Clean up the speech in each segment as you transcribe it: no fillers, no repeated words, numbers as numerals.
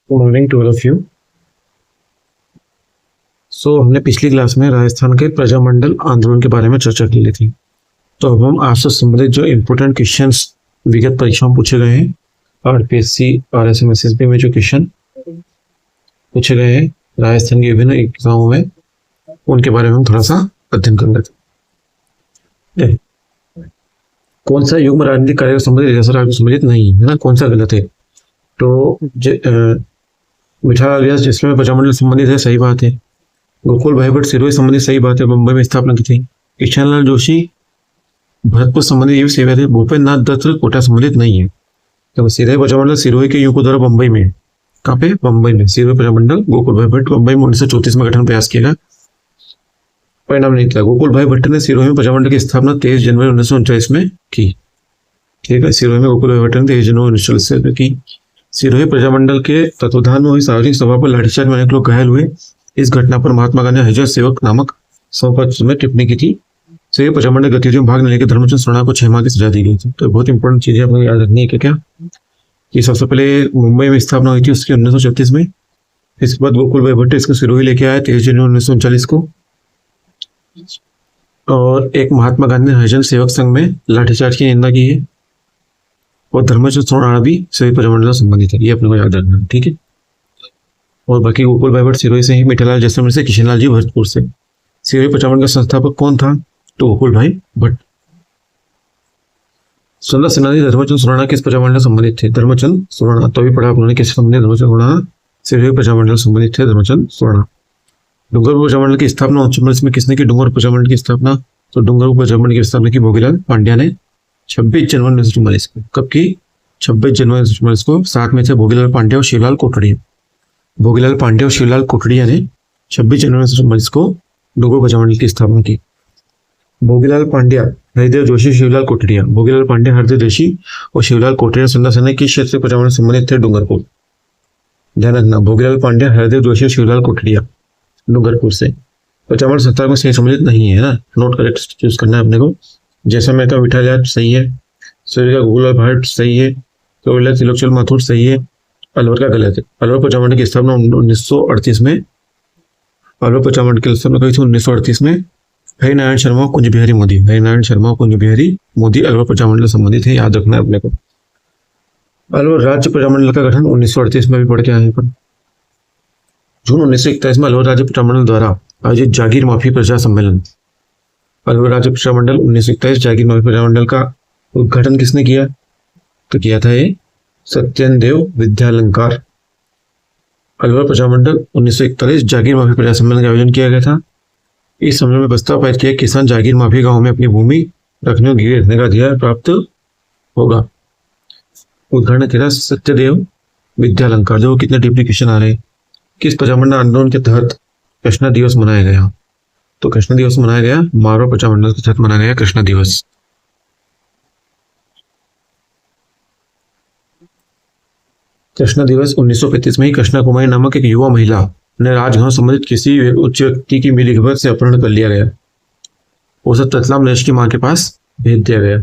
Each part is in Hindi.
Good morning to all of you. हमने पिछली क्लास में राजस्थान के प्रजामंडल आंदोलन के बारे में चर्चा की ली थी। तो अब हम आज से संबंधित जो इम्पोर्टेंट क्वेश्चंस विगत परीक्षाओं में पूछे गए हैं, आरपीएससी RSM में जो क्वेश्चन पूछे गए हैं राजस्थान के विभिन्न एग्जामों में, उनके बारे में हम थोड़ा सा अध्ययन कर लेते हैं। कौन सा युग्म राजनीतिक कार्य से संबंधित नहीं है ना, कौन सा गलत है? तो मिठालाल व्यास जिसमें प्रजामंडल संबंधित है, सही बात है। गोकुल भाई भट्ट सिरोही संबंधित, सही बात है, मुंबई में स्थापना की थी। किशनलाल जोशी भरतपुर संबंधित, ये सेवा थे। भूपेंद्र नाथ दत्त कोटा संबंधित नहीं है। तो सीधे प्रजामंडल सिरोही के युग द्वारा मुंबई में, कहाँ पे? मुंबई में सिरोही प्रजामंडल गोकुल भाई भट्ट मुंबई में 1934 में गठन प्रयास किया गया, परिणाम नहीं था। गोकुल भाई भट्ट ने सिरोही में प्रजामंडल की स्थापना 23 जनवरी 1939 में की। ठीक है, सिरोही में गोकुल भाई भट्ट ने 23 जनवरी 1939 में की। सिरोही प्रजामंडल के तत्वाधान में हुई सार्वजनिक सभा पर लाठीचार्ज में अनेक लोग घायल हुए। इस घटना पर महात्मा गांधी ने हजरत सेवक नामक संपत्र में टिप्पणी की थी। सिरोही प्रजामंडल गतिविधियों में भाग लेने के धर्मचंद सोना को 6 माह की सजा दी गई थी। तो बहुत इंपॉर्टेंट चीज है आपको याद रखनी है क्या कि सबसे पहले मुंबई में स्थापना हुई थी उसकी 1936 में। इसके बाद गोकुल भाई भट्ट इसको सिरोही लेके आया 23 जनवरी 1939 को। और एक महात्मा गांधी ने हरिजन सेवक संघ में लाठीचार्ज की निंदा की है। और धर्मचंद सोना भी सिरोही प्रजामंडल से संबंधित है, ये अपने को याद रखना, ठीक है। और बाकी गोकुल भाई भट्ट सिरोही से ही, मिठालाल जैसलमेर से, किशनलाल जी भरतपुर से। सिरोही प्रजामंडल का संस्थापक कौन था? तो गोकुल भाई भट्ट। स्वतंत्रता सेनानी धर्मचंद सोराणा किस प्रजामंडल से संबंधित थे? धर्मचंद सोराणा। तो अभी पढ़ा आप लोगों ने, किससे संबंधित? धर्मचंद सोराणा सिरोही प्रजामंडल से संबंधित थे, धर्मचंद सोराणा। डूंगरपुर प्रजामंडल की स्थापना 1919 में किसने की? डूंगरपुर प्रजामंडल की स्थापना, तो डूंगरपुर प्रजामंडल की स्थापना की भोगीलाल पांड्या ने 26 जनवरी 1944 को। कब की? 26 जनवरी 1944 को। साथ में थे भोगीलाल पांड्या और शिवलाल कोटड़िया। भोगीलाल पांड्या और शिवलाल कोटड़िया ने 26 जनवरी 1944 को डूंगरपुर प्रजामंडल की स्थापना की। भोगीलाल पांड्या, हरिदेव जोशी, शिवलाल कोटड़िया। भोगीलाल पांड्या, हरिदेव जोशी और शिवलाल कोटड़िया स्वतंत्रता सेनानी किस क्षेत्र प्रजामंडल से संबंधित थे? डूंगरपुर। ध्यान रखना, भोगीलाल पांड्या, हरिदेव जोशी और शिवलाल कोटड़िया डूंगरपुर से। प्रजामंडल सत्ता में सही सम्मिलित नहीं है ना, नोट करेक्ट चूज करना है अपने को। जैसलमेर का मिठालाल सही है, सिरोही का गोकुल भाई भट्ट सही है, केवड़िया त्रिलोकचंद माथुर सही है, अलवर का गलत है। अलवर प्रजामंडल की स्थापना 1938 में, अलवर प्रजामंडल की स्थापना कही थी 1938 में। हरिनारायण शर्मा, कुंज बिहारी मोदी। हरिनारायण शर्मा, कुंज बिहारी मोदी अलवर प्रजामंडल संबंधित है, याद रखना है अपने को। अलवर राज्य प्रजामंडल का गठन 1938 में भी पढ़ के आए पर। जून 1941 में अलवर राज्य प्रजामंडल द्वारा आयोजित जागीर माफी प्रजा सम्मेलन। अलवर राज्य प्रजामंडल 1941 जागीर माफी प्रजामंडल का उद्घाटन किसने किया? तो किया था ये सत्येंद्र विद्यालंकार। अलवर प्रजामंडल 1941 जागीर माफी प्रजा सम्मेलन का आयोजन किया गया था। इस सम्मेलन में प्रस्ताव पारित किया किसान जागीर माफी गांव में अपनी भूमि रखने और गिरवी रखने का अधिकार प्राप्त होगा। उद्घाटन किया सत्यदेव विद्यालंकार। जो कितने टिप्पणी क्वेश्चन आ रहे हैं। किस प्रजामंडल आंदोलन के तहत कृष्णा दिवस मनाया गया? तो कृष्णा दिवस मनाया गया मारवाड़ प्रजामंडल के तहत मनाया गया कृष्णा दिवस। कृष्णा दिवस 1935 में ही कृष्णा कुमारी नामक एक युवा महिला ने राजभवन संबंधित किसी उच्च व्यक्ति की मिलीभगत से अपहरण कर लिया गया। उसे रतलाम नरेश की मां के पास भेज दिया गया।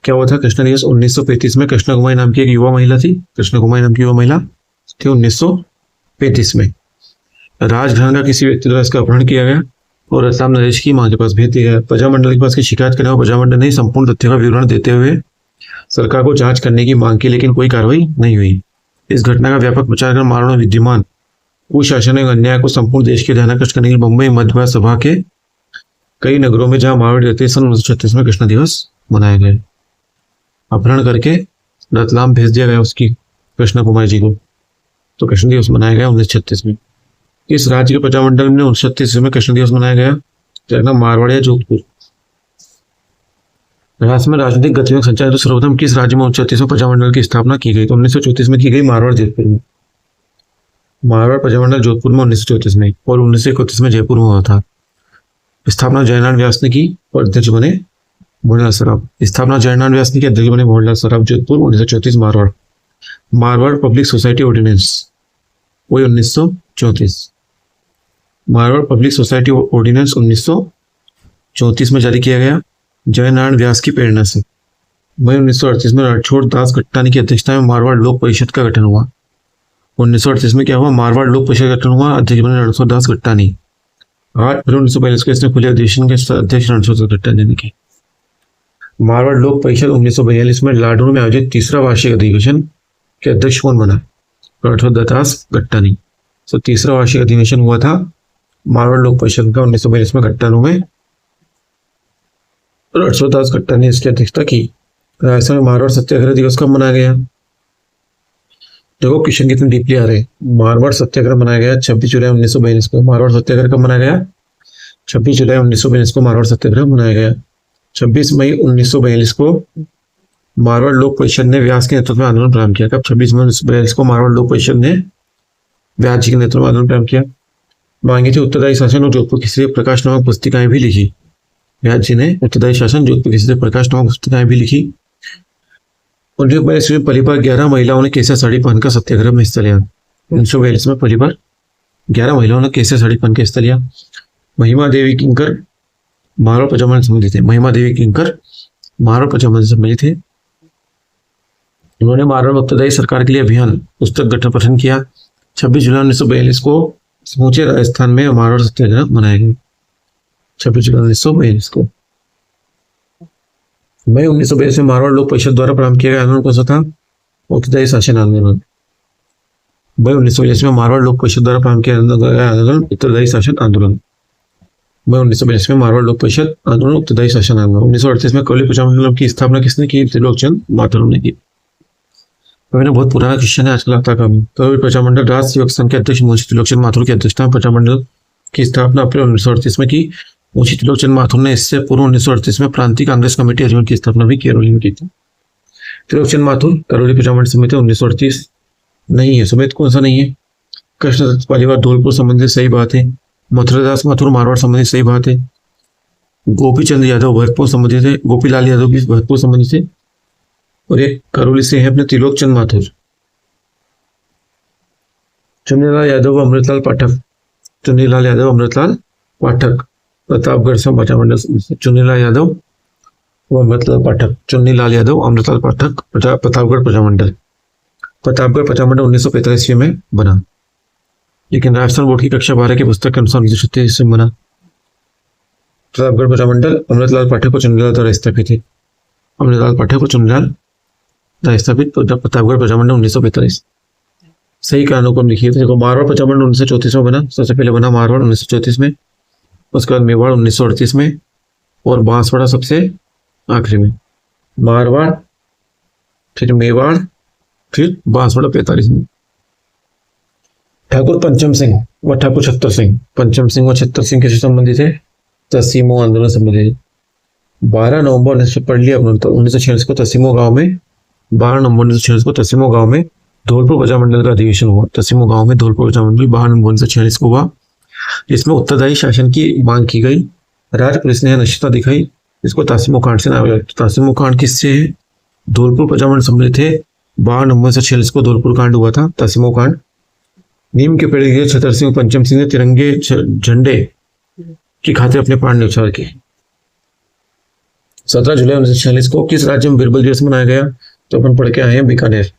क्या हुआ था? कृष्णा दिवस 1935 में कृष्णा कुमारी नाम की एक युवा महिला थी, कृष्णा कुमारी नाम की युवा महिला थी 1935 में। राजघराने का किसी व्यक्ति द्वारा इसका अपहरण किया गया और रतलाम नरेश की मां के पास भेज दिया गया। प्रजामंडल के पास की शिकायत करने और प्रजामंडल ने संपूर्ण तथ्यों का विवरण देते हुए सरकार को जांच करने की मांग की, लेकिन कोई कार्रवाई नहीं हुई। इस घटना का व्यापक प्रचार कर मारवाड़ में विद्यमान कुशासन और अन्याय को संपूर्ण देश के ध्यान आकर्षित करने के लिए मुंबई मध्य भारत सभा के कई नगरों में जहां मारवाड़ी रहते सन 1936 में कृष्णा दिवस मनाया गया। अपहरण करके रतलाम भेज दिया गया उसकी कृष्णा कुमारी जी को, तो कृष्ण दिवस मनाया गया 1936 में। इस राज्य के प्रजामंडल में 1936 में कृष्ण दिवस मनाया गया, मारवाड़ या जोधपुर। राज्य में राजनीतिक गतिविधियों का संचालन तो सर्वप्रथम किस राज्य में 1936 में प्रजामंडल की स्थापना की गई? तो 1934 में की गई मारवाड़ जोधपुर में। मारवाड़ प्रजामंडल जोधपुर में 1934 में, और 1931 में जयपुर में हुआ था। स्थापना जयनारायण व्यास ने की और अध्यक्ष बने भोलेलाल सराफ। स्थापना जयनारायण व्यास ने की, अध्यक्ष बने Bholelal Saraf. Jodhpur 1934 Marwar. Marwar public society ordinance वही 1934। मारवाड़ पब्लिक सोसाइटी ऑर्डिनेंस 1934 में जारी किया गया जयनारायण व्यास की प्रेरणा से। मई 1938 में रणछोड़ दास गट्टानी की अध्यक्षता में मारवाड़ लोक परिषद का गठन हुआ। 1938 में क्या हुआ, मारवाड़ लोक परिषद गठन हुआ, अध्यक्ष बने रणछोड़ गट्टानी। 8 फरवरी 1942 को इसने खुले अधिवेशन के अध्यक्ष रणछोड़ गट्टानी के। मारवाड़ लोक परिषद 1942 में लाडू में आयोजित तीसरा वार्षिक अधिवेशन के अध्यक्ष कौन बना, रणछोड़ दास गट्टानी। तो तीसरा वार्षिक अधिवेशन हुआ था मारवाड़ लोक परिषद का 1942 में गट्टानू में, रणछोड़ दास गट्टानी ने इसकी अध्यक्षता की। राजस्थान में मारवाड़ सत्याग्रह दिवस कब मनाया गया, देखो क्वेश्चन कितने डीपली आ रहे हैं। मारवाड़ सत्याग्रह मनाया गया 26 जुलाई 1942 को। मारवाड़ सत्याग्रह कब मनाया गया, 26 जुलाई 1942 को मारवाड़ सत्याग्रह मनाया गया। 26 मई 1942 को मारवाड़ लोक परिषद ने व्यास के नेतृत्व में आंदोलन प्रारंभ किया। कब, 26 मई 1942 को मारवाड़ लोक परिषद ने व्यास जी के नेतृत्व में आंदोलन प्रारंभ किया। मांगी थी उत्तरदायी शासन और जोधपुर केसरी प्रकाश नामक पुस्तिकाएं भी लिखी। व्यास जी ने उत्तरदायी शासन, जोधपुर केसरी प्रकाश नामक पुस्तिकाएं भी लिखी। 1942 में पहली बार 11 महिलाओं ने केसरिया साड़ी पहनकर सत्याग्रह में हिस्सा लिया। 1942 में पहली बार 11 महिलाओं ने केसरिया साड़ी पहन के हिस्सा लिया। महिमा देवी किंकर मारवाड़ प्रजामंडल सम्मिलित थे। महिमा देवी किंकर मारवाड़ प्रजामंडल सम्मिलित थे। उन्होंने मारवाड़ में उत्तरदायी सरकार के लिए अभियान पुस्तक गठन पठन किया। 26 जुलाई 1942 को समूचे राजस्थान में मारवाड़ सत्याग्रह मनाया गया। 26 जुलाई 1942 को। मई 1942 में मारवाड़ लोक परिषद द्वारा प्रारंभ किया गया आंदोलन कौन सा था, उत्तरदायी शासन आंदोलन। मई 1942 में मारवाड़ लोक परिषद द्वारा प्रारंभ किया गया आंदोलन उत्तरदायी शासन आंदोलन। मई 1942 में मारवाड़ लोक परिषद आंदोलन उत्तरदायी शासन आंदोलन। 1938 में कौली प्रजामंडल की स्थापना किसने की, त्रिलोकचंद माथुर ने की। मैंने बहुत पुराना क्वेश्चन है, आजकल आता कम। कौली प्रजामंडल राज्य सेवक संघ के अध्यक्ष मुंशी त्रिलोकचंद माथुर की अध्यक्षता में प्रजामंडल की स्थापना अप्रैल 1938 में की। मुंशी त्रिलोकचंद माथुर ने इससे पूर्व 1938 में प्रांतीय कांग्रेस कमेटी अजमेर की स्थापना भी करौली में की थी। त्रिलोकचंद माथुर करौली प्रजामंडल समिति 1938 नहीं है। समिति कौन सा नहीं है, कृष्णदत्त पालीवाल धौलपुर संबंधित, सही बात है। मथुरादास माथुर मारवाड़ संबंधित, सही बात है। गोपीचंद यादव भरतपुर संबंधित है। गोपीलाल यादव भी भरतपुर संबंधित है। और एक करौली से है अपने त्रिलोकचंद माथुर। चुन्नीलाल यादव व अमृतलाल पाठक, चुन्नीलाल यादव अमृतलाल पाठक प्रतापगढ़ से प्रजामंडल। चुन्नीलाल यादव व अमृतलाल पाठक, चुन्नीलाल यादव अमृतलाल पाठक प्रतापगढ़ प्रजामंडल। प्रतापगढ़ प्रजामंडल 1945 में बना, लेकिन राजस्थान बोर्ड की कक्षा 12 की पुस्तक के अनुसार 1936 से बना। प्रतापगढ़ प्रजामंडल अमृतलाल पाठक और चुन्नीलाल द्वारा स्थापित है। अमृतलाल पाठक और चुन्नीलाल द्वारा स्थापित प्रतापगढ़ प्रजामंडल 1945। सही कारणों को लिखिए। देखो, मारवाड़ प्रजामंडल 1934 में बना। सबसे पहले बना मारवाड़ 1934 में, उसके बाद मेवाड़ 1938 में, और बांसवाड़ा सबसे आखिरी में। मारवाड़, फिर मेवाड़, फिर बांसवाड़ा 45 में। ठाकुर पंचम सिंह व ठाकुर छत्तर सिंह, पंचम सिंह व छत्तर सिंह किससे संबंधित है, तसीमो आंदोलन संबंधित। 12 नवंबर 1946 को तसीमो गांव में 12 नवंबर 1946 को तसीमो गांव में धौलपुर प्रजामंडल का अधिवेशन हुआ। तसीमो गांव में धौलपुर प्रजामंडल 12 नवंबर 1946 को हुआ, जिसमें उत्तरदायी शासन की मांग की गई। राज्य पुलिस ने नशीता दिखाई, इसको तासीमो कांड से नाम दिया। तासीमो कांड किससे है, धौलपुर प्रजामंडल सम्मिलित थे। 12 नवंबर 1946 को धौलपुर कांड हुआ था, तासीमो कांड। नीम के पेड़ के छतर सिंह पंचम सिंह ने तिरंगे झंडे की खातिर अपने प्राण न्यौछावर किए। 17 जुलाई 1946 को किस राज्य में बीरबल दिवस मनाया गया, तो अपन पढ़ के आए हैं बीकानेर।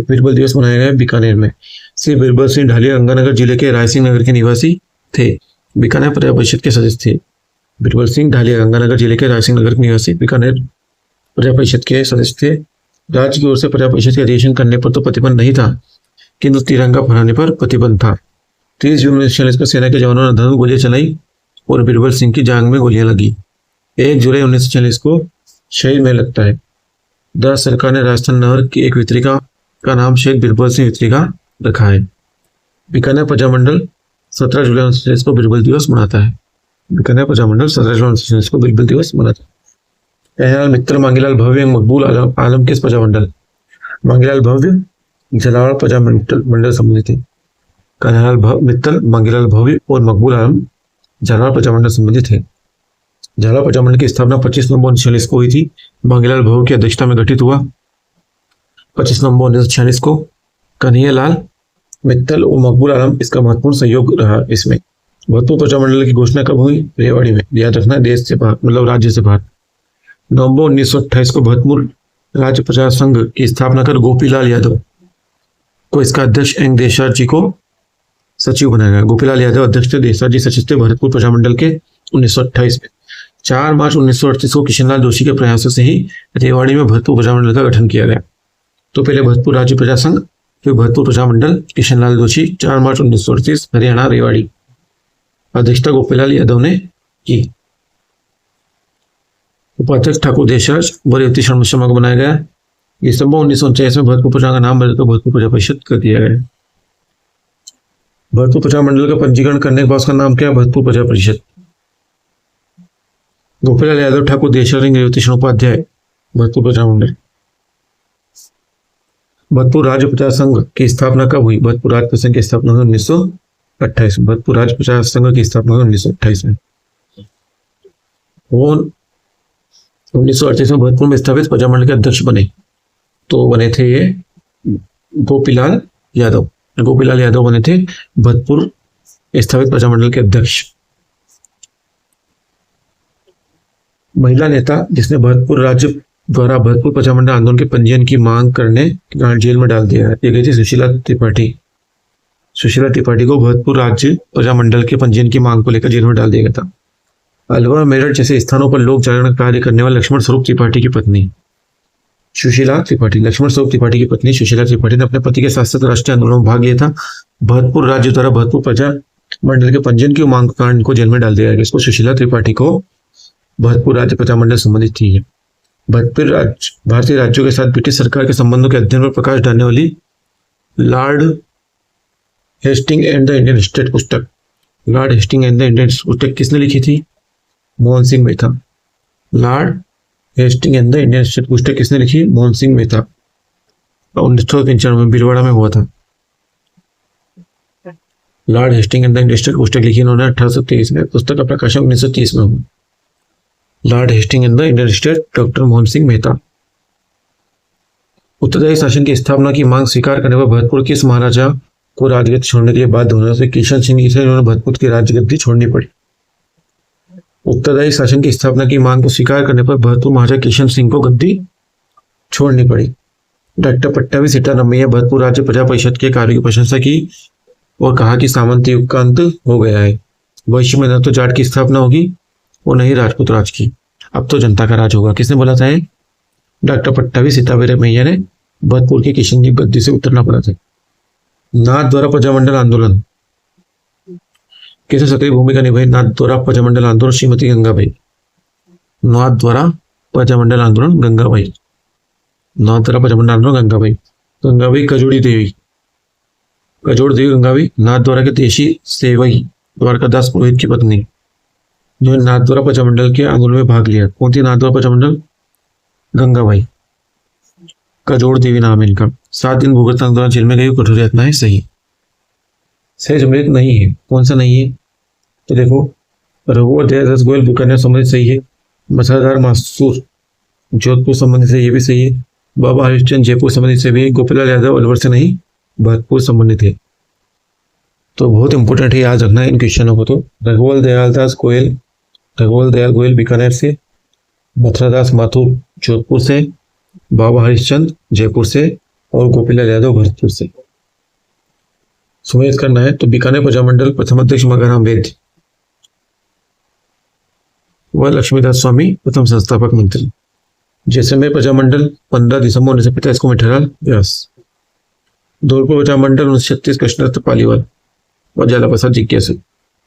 बीरबल दिवस मनाया गया बीकानेर में। श्री बीरबल सिंह ढालिया गंगानगर जिले के रायसिंह नगर के निवासी थे। बीकानेर प्रजा परिषद के सदस्य थे। बीरबल सिंह ढालिया गंगानगर जिले के रायसिंह नगर के निवासी बीकानेर प्रजा परिषद के सदस्य थे। राज्य की ओर से प्रजा परिषद के अधिवेशन करने पर तो प्रतिबंध नहीं था, किंतु तिरंगा फहराने पर प्रतिबंध था। 30 जून 1946 को सेना के जवानों ने अंधाधुंध गोलियां चलाई और बीरबल सिंह की जांग में गोलियां लगी। 1 जुलाई 1946 को शहीद में लगता है। राज्य सरकार ने राजस्थान नगर की एक वितरिका का नाम शहीद बीरबल सिंह वितरिका रखा है। बीकानेर प्रजामंडल 17 जुलाई 1946 को बीरबल दिवस मनाता है। बीकानेर प्रजामंडल 17 जुलाई 1946 को बीरबल दिवस मनाता है। कन्हैयालाल मित्तल, मांगीलाल भव्य, मकबूल आलम किस प्रजामंडल, मांगीलाल भव्य झालावाड़ प्रजामंडल संबंधित है। कन्हैयालाल मित्तल, मांगीलाल भव्य और मकबूल आलम झालावाड़ प्रजामंडल संबंधित है। झालावाड़ प्रजामंडल की स्थापना 25 नवंबर 1946 को हुई थी। मांगीलाल भव्य की अध्यक्षता में गठित हुआ 25 नवंबर 1946 को। कन्हैयालाल मित्तल और मकबूल आलम इसका महत्वपूर्ण सहयोग रहा। इसमें भरतपुर प्रजामंडल की घोषणा कब हुई, रेवाड़ी में। याद रखना, देश से बाहर मतलब राज्य से बाहर। नवंबर 1928 को भरतपुर राज्य प्रजा संघ की स्थापना कर गोपीलाल यादव को इसका अध्यक्ष एन देशराज जी को सचिव बनाया गया। गोपीलाल यादव अध्यक्ष थे, देशराज जी सचिव थे भरतपुर प्रजामंडल के 1928 में। 4 मार्च 1938 को किशनलाल जोशी के प्रयासों से ही रेवाड़ी में भरतपुर प्रजामंडल का गठन किया गया। तो पहले भरतपुर राज्य प्रजा संघ, फिर भरतपुर प्रजामंडल, किशनलाल जोशी, 4 मार्च 1938, हरियाणा, रेवाड़ी। अध्यक्षता गोपीलाल यादव ने की। उपाध्यक्ष ठाकुर देशराज व रेवती शर्मा को बनाया गया। दिसंबर 1949 में भरतपुर प्रजा का नाम बदलकर भरतपुर प्रजा परिषद कर दिया गया। भरतपुर प्रजामंडल का पंजीकरण करने के बाद उसका नाम क्या है? भरतपुर प्रजा परिषद। गोपीलाल यादव, ठाकुर देशराज, रेवती शर्मा उपाध्याय, भरतपुर प्रजामंडल। भरतपुर राज्य प्रजा संघ की स्थापना कब हुई? भरतपुर राज्य प्रजा संघ की स्थापना 1928 में। भरतपुर राज्य प्रजा संघ की स्थापना 1928 में। वो 1938 में भरतपुर में स्थापित प्रजामंडल के अध्यक्ष बने। तो बने थे ये गोपीलाल यादव। गोपीलाल यादव बने थे भरतपुर स्थापित प्रजामंडल के अध्यक्ष। महिला नेता जिसने भरतपुर राज्य द्वारा भरतपुर प्रजामंडल आंदोलन के पंजीयन की मांग करने जेल में डाल दिया है, ये गई थी सुशीला त्रिपाठी। सुशीला त्रिपाठी को भरतपुर राज्य प्रजामंडल के पंजीयन की मांग को लेकर जेल में डाल दिया गया था। अलवर, मेरठ जैसे स्थानों पर लोक जागरण कार्य करने वाले लक्ष्मण स्वरूप त्रिपाठी की पत्नी सुशीला त्रिपाठी, लक्ष्मण स्वरूप त्रिपाठी की पत्नी सुशीला त्रिपाठी ने अपने पति के साथ साथ राष्ट्रीय आंदोलन में भाग लिया था। भरतपुर राज्य द्वारा भरतपुर प्रजा मंडल के पंजीयन की मांग के कारण इनको जेल में डाल दिया गया। इसको सुशीला त्रिपाठी को भरतपुर राज्य प्रजामंडल संबंधित थी। भारतीय राज्यों के साथ ब्रिटिश सरकार के संबंधों के अध्ययन पर प्रकाश डालने वाली Lord Hasting and the Indian state पुस्तक, Lord Hasting and the Indian पुस्तक किसने लिखी थी? Mohan Singh Mehta. Lord Hasting and the Indian state पुस्तक किसने लिखी? मोहन सिंह मेहता। 1995 में भीलवाड़ा में हुआ था। Lord Hasting and the Indian state पुस्तक लिखी इन्होंने 1823 में। पुस्तक का प्रकाशन 1930 में हुआ। Lord Hasting and the Indian state, doctor Mohan Singh Mehta. उत्तरदायी शासन की स्थापना की मांग स्वीकार करने पर भरतपुर किस महाराजा को राजगद्दी छोड़ने के लिए बाध्य होने से किशन सिंह जी से इन्होंने भरतपुर की राजगद्दी छोड़नी पड़ी। उत्तरदायी शासन की स्थापना की मांग को स्वीकार करने पर भरतपुर महाराजा किशन सिंह को गद्दी छोड़नी पड़ी। डॉक्टर पट्टाभी सीतारामैया भरतपुर राज्य प्रजा परिषद के कार्य की प्रशंसा की और कहा कि सामंत युग का अंत हो गया है। भविष्य में न तो जाट की स्थापना होगी और न ही राजपूत राज की, अब तो जनता का राज होगा। किसने बोला था? डॉक्टर पट्टाभी सीतारामैया ने भरतपुर के किशन जी गद्दी से उतरना पड़ा था। नाथ द्वारा प्रजामंडल आंदोलन कैसे सक्रिय भूमिका निभाई? नाथ द्वारा प्रजामंडल आंदोलन, श्रीमती गंगाबाई। नाथ द्वारा प्रजामंडल आंदोलन, गंगाबाई। नाथ द्वारा प्रजामंडल आंदोलन, गंगाबाई। गंगाबाई कजोड़ी देवी, कजोड़ देवी गंगाबाई नाथ द्वारा के देशी सेवई द्वारकादास पुरोहित की पत्नी, जो नाथ द्वारा प्रजामंडल के आंदोलन में भाग लिया। कौन थी नाथ द्वारा प्रजामंडल? गंगाबाई। कजोड़ देवी नाम है इनका। 7 दिन भूगर्भ आंदोलन जेल में गई, कठोर यातना है। सही सम्मिलित नहीं है। कौन सा नहीं है? तो देखो, रघुवर दयादास गोयल बीकानेर संबंधित सही है। मसादार मासूर जोधपुर संबंधित से ये भी सही है। बाबा हरिश्चंद्र जयपुर संबंधित से भी। गोपीलाल यादव अलवर से नहीं, भरतपुर संबंधित है। तो बहुत इंपॉर्टेंट है, याद रखना है इन क्वेश्चनों को। तो रघुवर दयाल गोयल बीकानेर से, मथुरादास माथुर जोधपुर से, बाबा हरिश्चंद्र जयपुर से और गोपीलाल यादव भरतपुर से। सुमेध करना है तो बीकानेर प्रजामंडल प्रथम अध्यक्ष मगराम वैद्य व लक्ष्मीदास स्वामी प्रथम संस्थापक मंत्री। जैसलमेर प्रजामंडल 15 दिसंबर 1945 को मिठालाल व्यास। धौलपुर प्रजामंडल 1936 कृष्णदत्त पालीवाल और ज्वाला प्रसाद जिज्ञासु।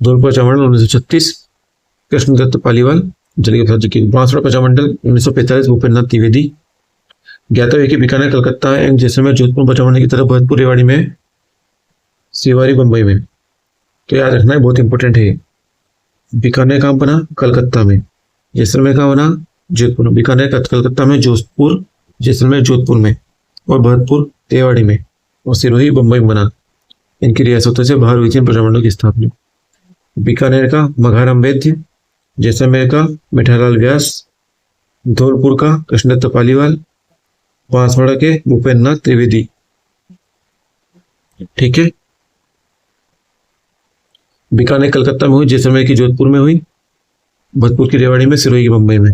धौलपुर प्रजामंडल 1936 कृष्णदत्त पालीवाल, ज्वाला प्रसाद जिज्ञासु। बांसवाड़ा प्रजामंडल 1945 भूपेंद्र नाथ त्रिवेदी। ज्ञातव्य कि बीकानेर कलकत्ता एवं जैसलमेर जोधपुर प्रजामंडल की तरफ भरतपुर रेवाड़ी में, सिवारी बम्बई में। तो याद रखना है, बहुत इंपॉर्टेंट है। बीकानेर कहाँ बना? कलकत्ता में। जैसलमेर कहाँ बना? जोधपुर में। बीकानेर कलकत्ता में, जोधपुर जैसलमेर जोधपुर में और भरतपुर रेवाड़ी में और सिरोही बम्बई में बना। इनकी रियासतों से बाहर हुई थी प्रजामंडल की स्थापना। बीकानेर का मघाराम वैद्य, जैसलमेर का मिठालाल व्यास, धौलपुर का कृष्णदत्त पालीवाल, बांसवाड़ा के भूपेंद्र नाथ त्रिवेदी। ठीक है। बीकानेर कलकत्ता में हुई, जैसलमेर की जोधपुर में हुई, भरतपुर की रेवाड़ी में, सिरोही की बम्बई में।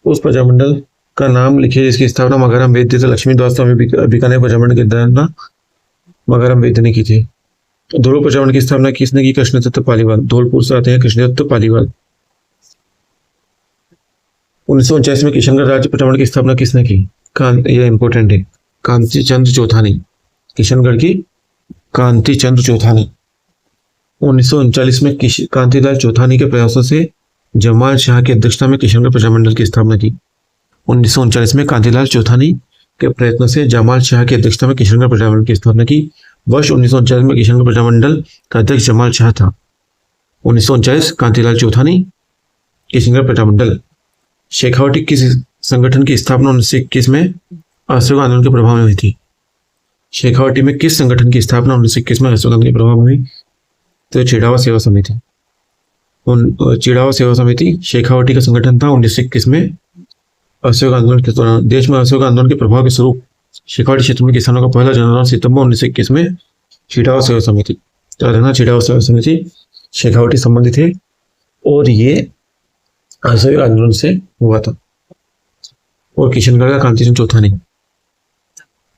उस प्रजामंडल का नाम लिखिए जिसकी स्थापना मघाराम वैद्य से लक्ष्मीदास स्वामी बीकानेर प्रजामंडल के दाना मगरम बेद ने की थी। धौलपुर प्रजामंडल की स्थापना किसने की? कृष्णदत्त पालीवाल। धौलपुर से आते हैं कृष्णदत्त पालीवाल। 1949 में किशनगढ़ राज्य प्रजामंडल की स्थापना किसने की? यह इंपॉर्टेंट है, कांति चंद्र चौथा ने। किशनगढ़ की कांति चंद्र चौथा ने। 1939 में कांतिलाल चौथानी के प्रयासों से जमाल शाह की अध्यक्षता में किशनगढ़ प्रजामंडल की स्थापना की। 1939 में कांतिलाल चौथानी के प्रयत्न से जमाल शाह की अध्यक्षता में किशनगढ़ प्रजामंडल की स्थापना की। वर्ष 1939 में किशनगढ़ प्रजामंडल का अध्यक्ष जमाल शाह था। 1939 कांतिलाल चौथानी, किशनगढ़ प्रजामंडल। शेखावटी किस संगठन की स्थापना 1921 में असहयोग आंदोलन के प्रभाव में हुई थी? शेखावटी में किस संगठन की स्थापना 1921 में असहयोग आंदोलन के प्रभाव में हुई? तो चिड़ावा सेवा समिति। चिड़ावा सेवा समिति शेखावटी का संगठन था। 1921 में असहयोग आंदोलन के दौरान देश में असहयोग आंदोलन के प्रभाव के स्वरूप शेखावटी क्षेत्र में किसानों का पहला जनगणना सितंबर 1921 में चिड़ावा सेवा समिति, चिड़ावा सेवा समिति शेखावटी संबंधित है और ये असहयोग आंदोलन से हुआ था। और किशनगढ़ का कांतिचंद चौथा ने।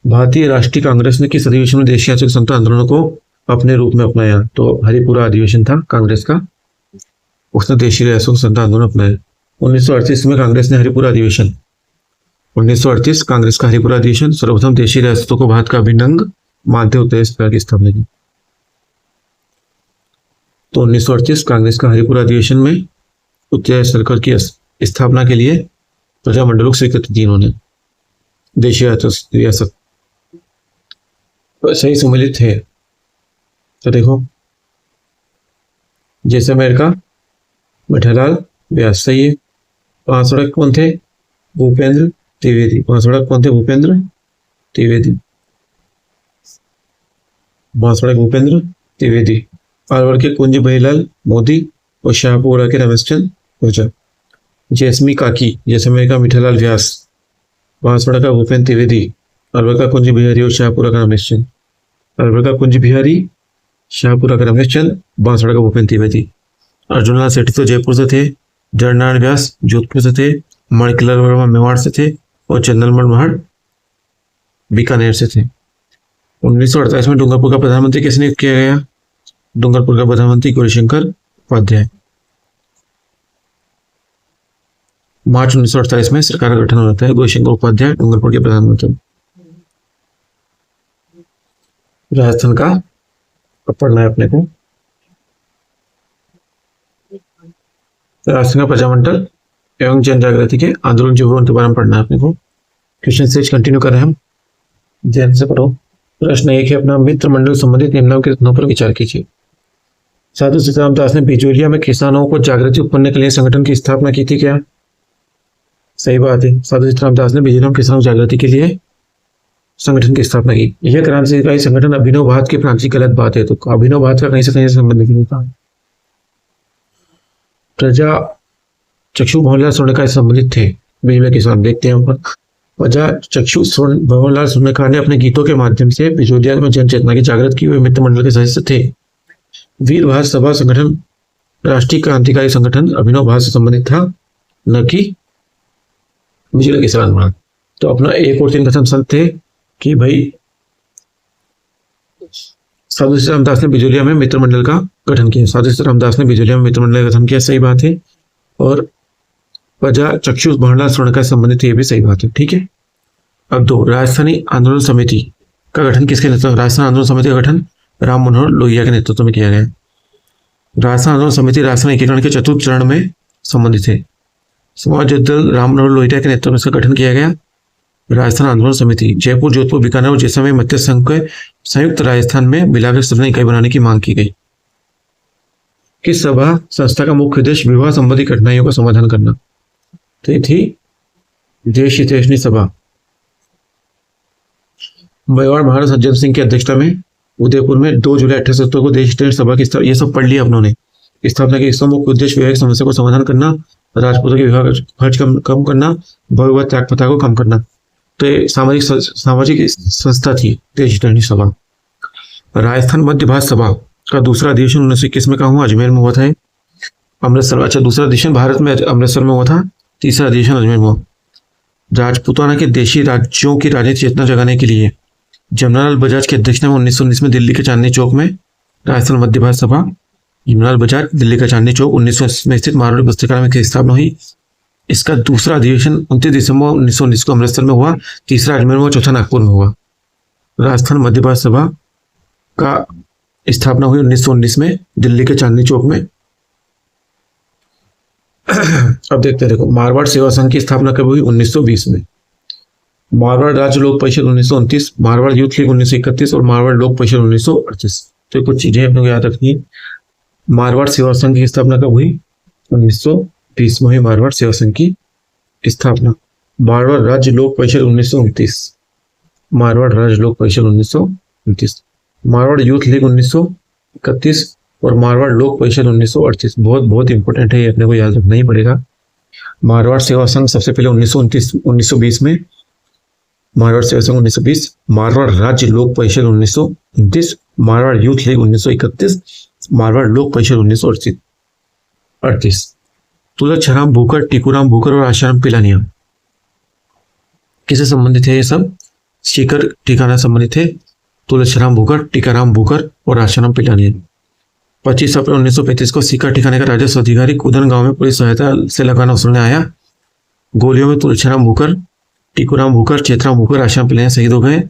भारतीय राष्ट्रीय कांग्रेस ने किस अधिवेशन में देशी आंदोलन समता आंदोलनों को अपने रूप में अपनाया? तो हरिपुरा अधिवेशन था कांग्रेस का, उसने देशी रियासतों समता आंदोलन अपनाया। 1938 में कांग्रेस ने हरिपुरा अधिवेशन, 1938 कांग्रेस का हरिपुरा अधिवेशन सर्वप्रथम देशी रियासतों को भारत का अभिन्न अंग मानते हुए उत्तर सरकार की स्थापना की। तो 1938 कांग्रेस का हरिपुरा अधिवेशन में उत्तर सरकार की स्थापना के लिए प्रजामंडलों को स्वीकृति दी इन्होंने। देशी रियासत सही सम्मिलित है तो देखो, जैसलमेर का मिठालाल व्यास सही है। बांसवाड़ा कौन थे? भूपेंद्र त्रिवेदी। बांसवाड़ा कौन थे? भूपेंद्र त्रिवेदी। बांसवाड़ा भूपेंद्र त्रिवेदी। अलवर के कुंज बहीलाल मोदी और शाहपुरा के रमेशचंद ओझा। जैसमी काकी, जैसलमेर का मिठालाल व्यास, बांसवाड़ा का भूपेंद्र त्रिवेदी, अलवर का कुंज बिहारी और शाहपुरा का रमेशचंद। अलवर का कुंज बिहारी, शाहपुरा का रमेशचंद, बांसवाड़ा का भूपेंद्र त्रिवेदी। अर्जुनलाल सेठी तो जयपुर से थे, जयनारायण व्यास जोधपुर से थे, मणिकलाल वर्मा मेवाड़ से थे और चंद्रमल महड़ बीकानेर से थे। 1948 में डूंगरपुर का प्रधानमंत्री किसे नियुक्त किया गया? डूंगरपुर का प्रधानमंत्री गौरीशंकर उपाध्याय। मार्च 1948 में सरकार का गठन होता है। गौरीशंकर उपाध्याय डूंगरपुर के प्रधानमंत्री। राजस्थान का पढ़ना है अपने को। राजस्थान का प्रजामंडल एवं जन जागृति के आंदोलन जो हुए उनके बारे में पढ़ना है अपने को। क्वेश्चन सेज कंटिन्यू कर रहे हैं हम, ध्यान से पढ़ो। प्रश्न एक है अपना, मित्र मंडल संबंधित निम्नलिखित कथनों पर विचार कीजिए। साधु सीताराम दास ने बिजोलिया में किसानों को जागृति उत्पन्न के लिए संगठन की स्थापना की थी क्या? सही बात है, साधु सीताराम दास ने बिजोलिया में किसानों जागृति के लिए संगठन की स्थापना की। यह क्रांतिकारी संगठन अभिनव भारत की क्रांति गलत बात है, तो अभिनव भारत का कहीं से कहीं संबंध नहीं था। प्रजा चक्षु भंवरलाल स्वर्णकार से संबंधित थे बिजोलिया किसान। देखते हैं ऊपर। प्रजा चक्षु भंवरलाल स्वर्णकार ने अपने गीतों के माध्यम से बिजोलिया में जन चेतना की जागृत की हुए मित्र मंडल के सदस्य थे। वीर भारत सभा संगठन राष्ट्रीय क्रांतिकारी संगठन अभिनव भारत से संबंधित था, न कि बिजोलिया किसान। तो अपना एक और तीन कथन सत्य थे कि भाई साधु सीताराम दास ने बिजोलिया में मित्र मंडल का गठन किया। साधु सीताराम दास ने बिजोलिया में मित्र मंडल का गठन किया, सही बात है। और प्रजा चक्षु भंवरलाल स्वर्णकार से संबंधित, ये भी सही बात है। ठीक है। अब दो, राजस्थानी आंदोलन समिति का गठन किसके नेतृत्व में? राजस्थान आंदोलन समिति का गठन राम मनोहर लोहिया के नेतृत्व में किया गया। राजस्थान आंदोलन समिति राजस्थान एकीकरण के चतुर्थ चरण में संबंधित है। समाजवादी दल राम मनोहर लोहिया के नेतृत्व में इसका गठन किया गया। राजस्थान आंदोलन समिति जयपुर, जोधपुर, बीकानेर और जैसलमेर मत्स्य संघ के संयुक्त राजस्थान में मिलाकर सदन इकाई बनाने की मांग की गई। किस सभा संस्था का मुख्य उद्देश्य विवाह संबंधी कठिनाइयों का समाधान करना? तो ये थी देश हितैषणी सभा। मेवाड़ महाराज सज्जन सिंह की अध्यक्षता में उदयपुर में 2 जुलाई 1870 को देश हितैषणी सभा की स्थापना, ये सब पढ़ लिया अपनों ने। स्थापना के इसका मुख्य उद्देश्य विवाह समस्या को समाधान करना, राजपूतों के विवाह खर्च कम करना, भव्य त्याग प्रथा को कम करना। तो ये सामाजिक संस्था थी देश हितैषणी सभा। राजस्थान मध्य भारत सभा का दूसरा अधिवेशन 1921 में कहा हुआ? अजमेर में हुआ था। अमृतसर, अच्छा दूसरा अधिवेशन भारत में अमृतसर में हुआ था, तीसरा अधिवेशन अजमेर में हुआ। राजपूताना के देशी राज्यों की राजनीतिक चेतना जगाने के लिए जमनालाल बजाज की अध्यक्षता में 1919 में दिल्ली के चांदनी चौक में राजस्थान मध्य भारत सभा, जमनालाल बजाज, दिल्ली का चांदनी चौक, 1919 में स्थित मारवाड़ी पुस्तकालय में की स्थापना हुई। इसका दूसरा अधिवेशन 29 दिसंबर 1919 को अमृतसर में हुआ, तीसरा अजमेर में हुआ, चौथा नागपुर में हुआ। राजस्थान मध्य भारत सभा का स्थापना हुई 1919 में दिल्ली के चांदनी चौक में। अब देखते हैं, देखो, मारवाड़ सेवा संघ की स्थापना कब हुई? 1920 में। मारवाड़ राज्य लोक परिषद 1929, मारवाड़ यूथ लीग 1931 और मारवाड़ लोक परिषद 1938। तो कुछ चीजें अपने को याद रखनी है। मारवाड़ सेवा संघ की स्थापना कब हुई? 1920 में हुई मारवाड़ सेवा संघ की स्थापना। मारवाड़ राज्य लोक परिषद 1929, मारवाड़ राज्य लोक परिषद 1929, मारवाड़ यूथ लीग 1931 और मारवाड़ लोक परिषद 1938। बहुत बहुत इंपॉर्टेंट है, ये अपने को याद रखना ही पड़ेगा। मारवाड़ सेवा संघ सबसे पहले 1920 में, मारवाड़ सेवा संघ 1920, मारवाड़ राज्य लोक परिषद 1929, मारवाड़ यूथ लीग 1931, मारवाड़ लोक परिषद 1938। तुलसीराम भूकर, टीकूराम भूकर और आशाराम पिलानिया किससे संबंधित है? ये सब सीकर ठिकाना संबंधित है। तुलसीराम भूकर, टीकाराम भूकर और आशाराम पिलानिया। 25 अप्रैल 1935 को सीकर ठिकाने का राजस्व अधिकारी कुदन गांव में पुलिस सहायता से लगाना उसने आया। गोलियों में तुलसीराम भूकर, टीकूराम भूकर, चेतराम भूकर, आशाराम पिलानिया शहीद हो गए।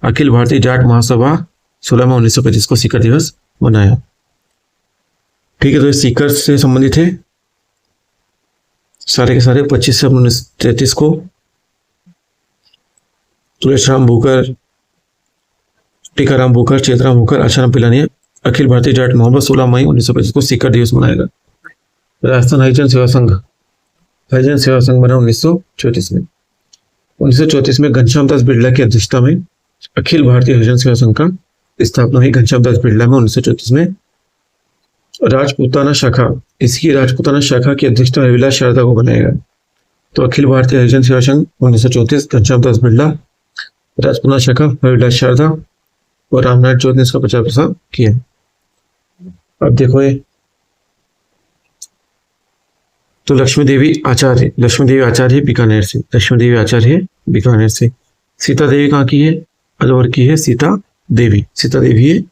अखिल भारतीय जाट महासभा 16 में 1935 को सीकर दिवस मनाया। ठीक है, तो ये सीकर से संबंधित है सारे के सारे। 25 से 1933 को तुलसीराम भूकर, टीकाराम भूकर, चेतराम भूकर, आशाराम पिलानिया, अखिल भारतीय जाट मोहम्मद 16 मई 1925 को सीकर दिवस मनाएगा। राजस्थान हरिजन सेवा संघ, हरिजन सेवा संघ बना 1934 में। 1934 में घनश्याम दास बिरला की अध्यक्षता में अखिल भारतीय हरिजन सेवा संघ का स्थापना हुई। घनश्याम दास बिरला में 1934 में। राजपूताना शाखा, इसकी राजपूताना शाखा की अध्यक्षता हरिविलास शारदा को बनाएगा। तो अखिल भारतीय हरिजन सेवा संघ 1934, घनश्याम दास बिरला, राजपूताना शाखा हरिविलास शारदा और रामनाथ जोत ने इसका प्रचार प्रसार किया। अब देखो ये, तो लक्ष्मी देवी आचार्य, लक्ष्मी देवी आचार्य बीकानेर से, लक्ष्मी देवी आचार्य बीकानेर से। सीता देवी कहाँ की है? अलवर की है सीता देवी, सीता देवी है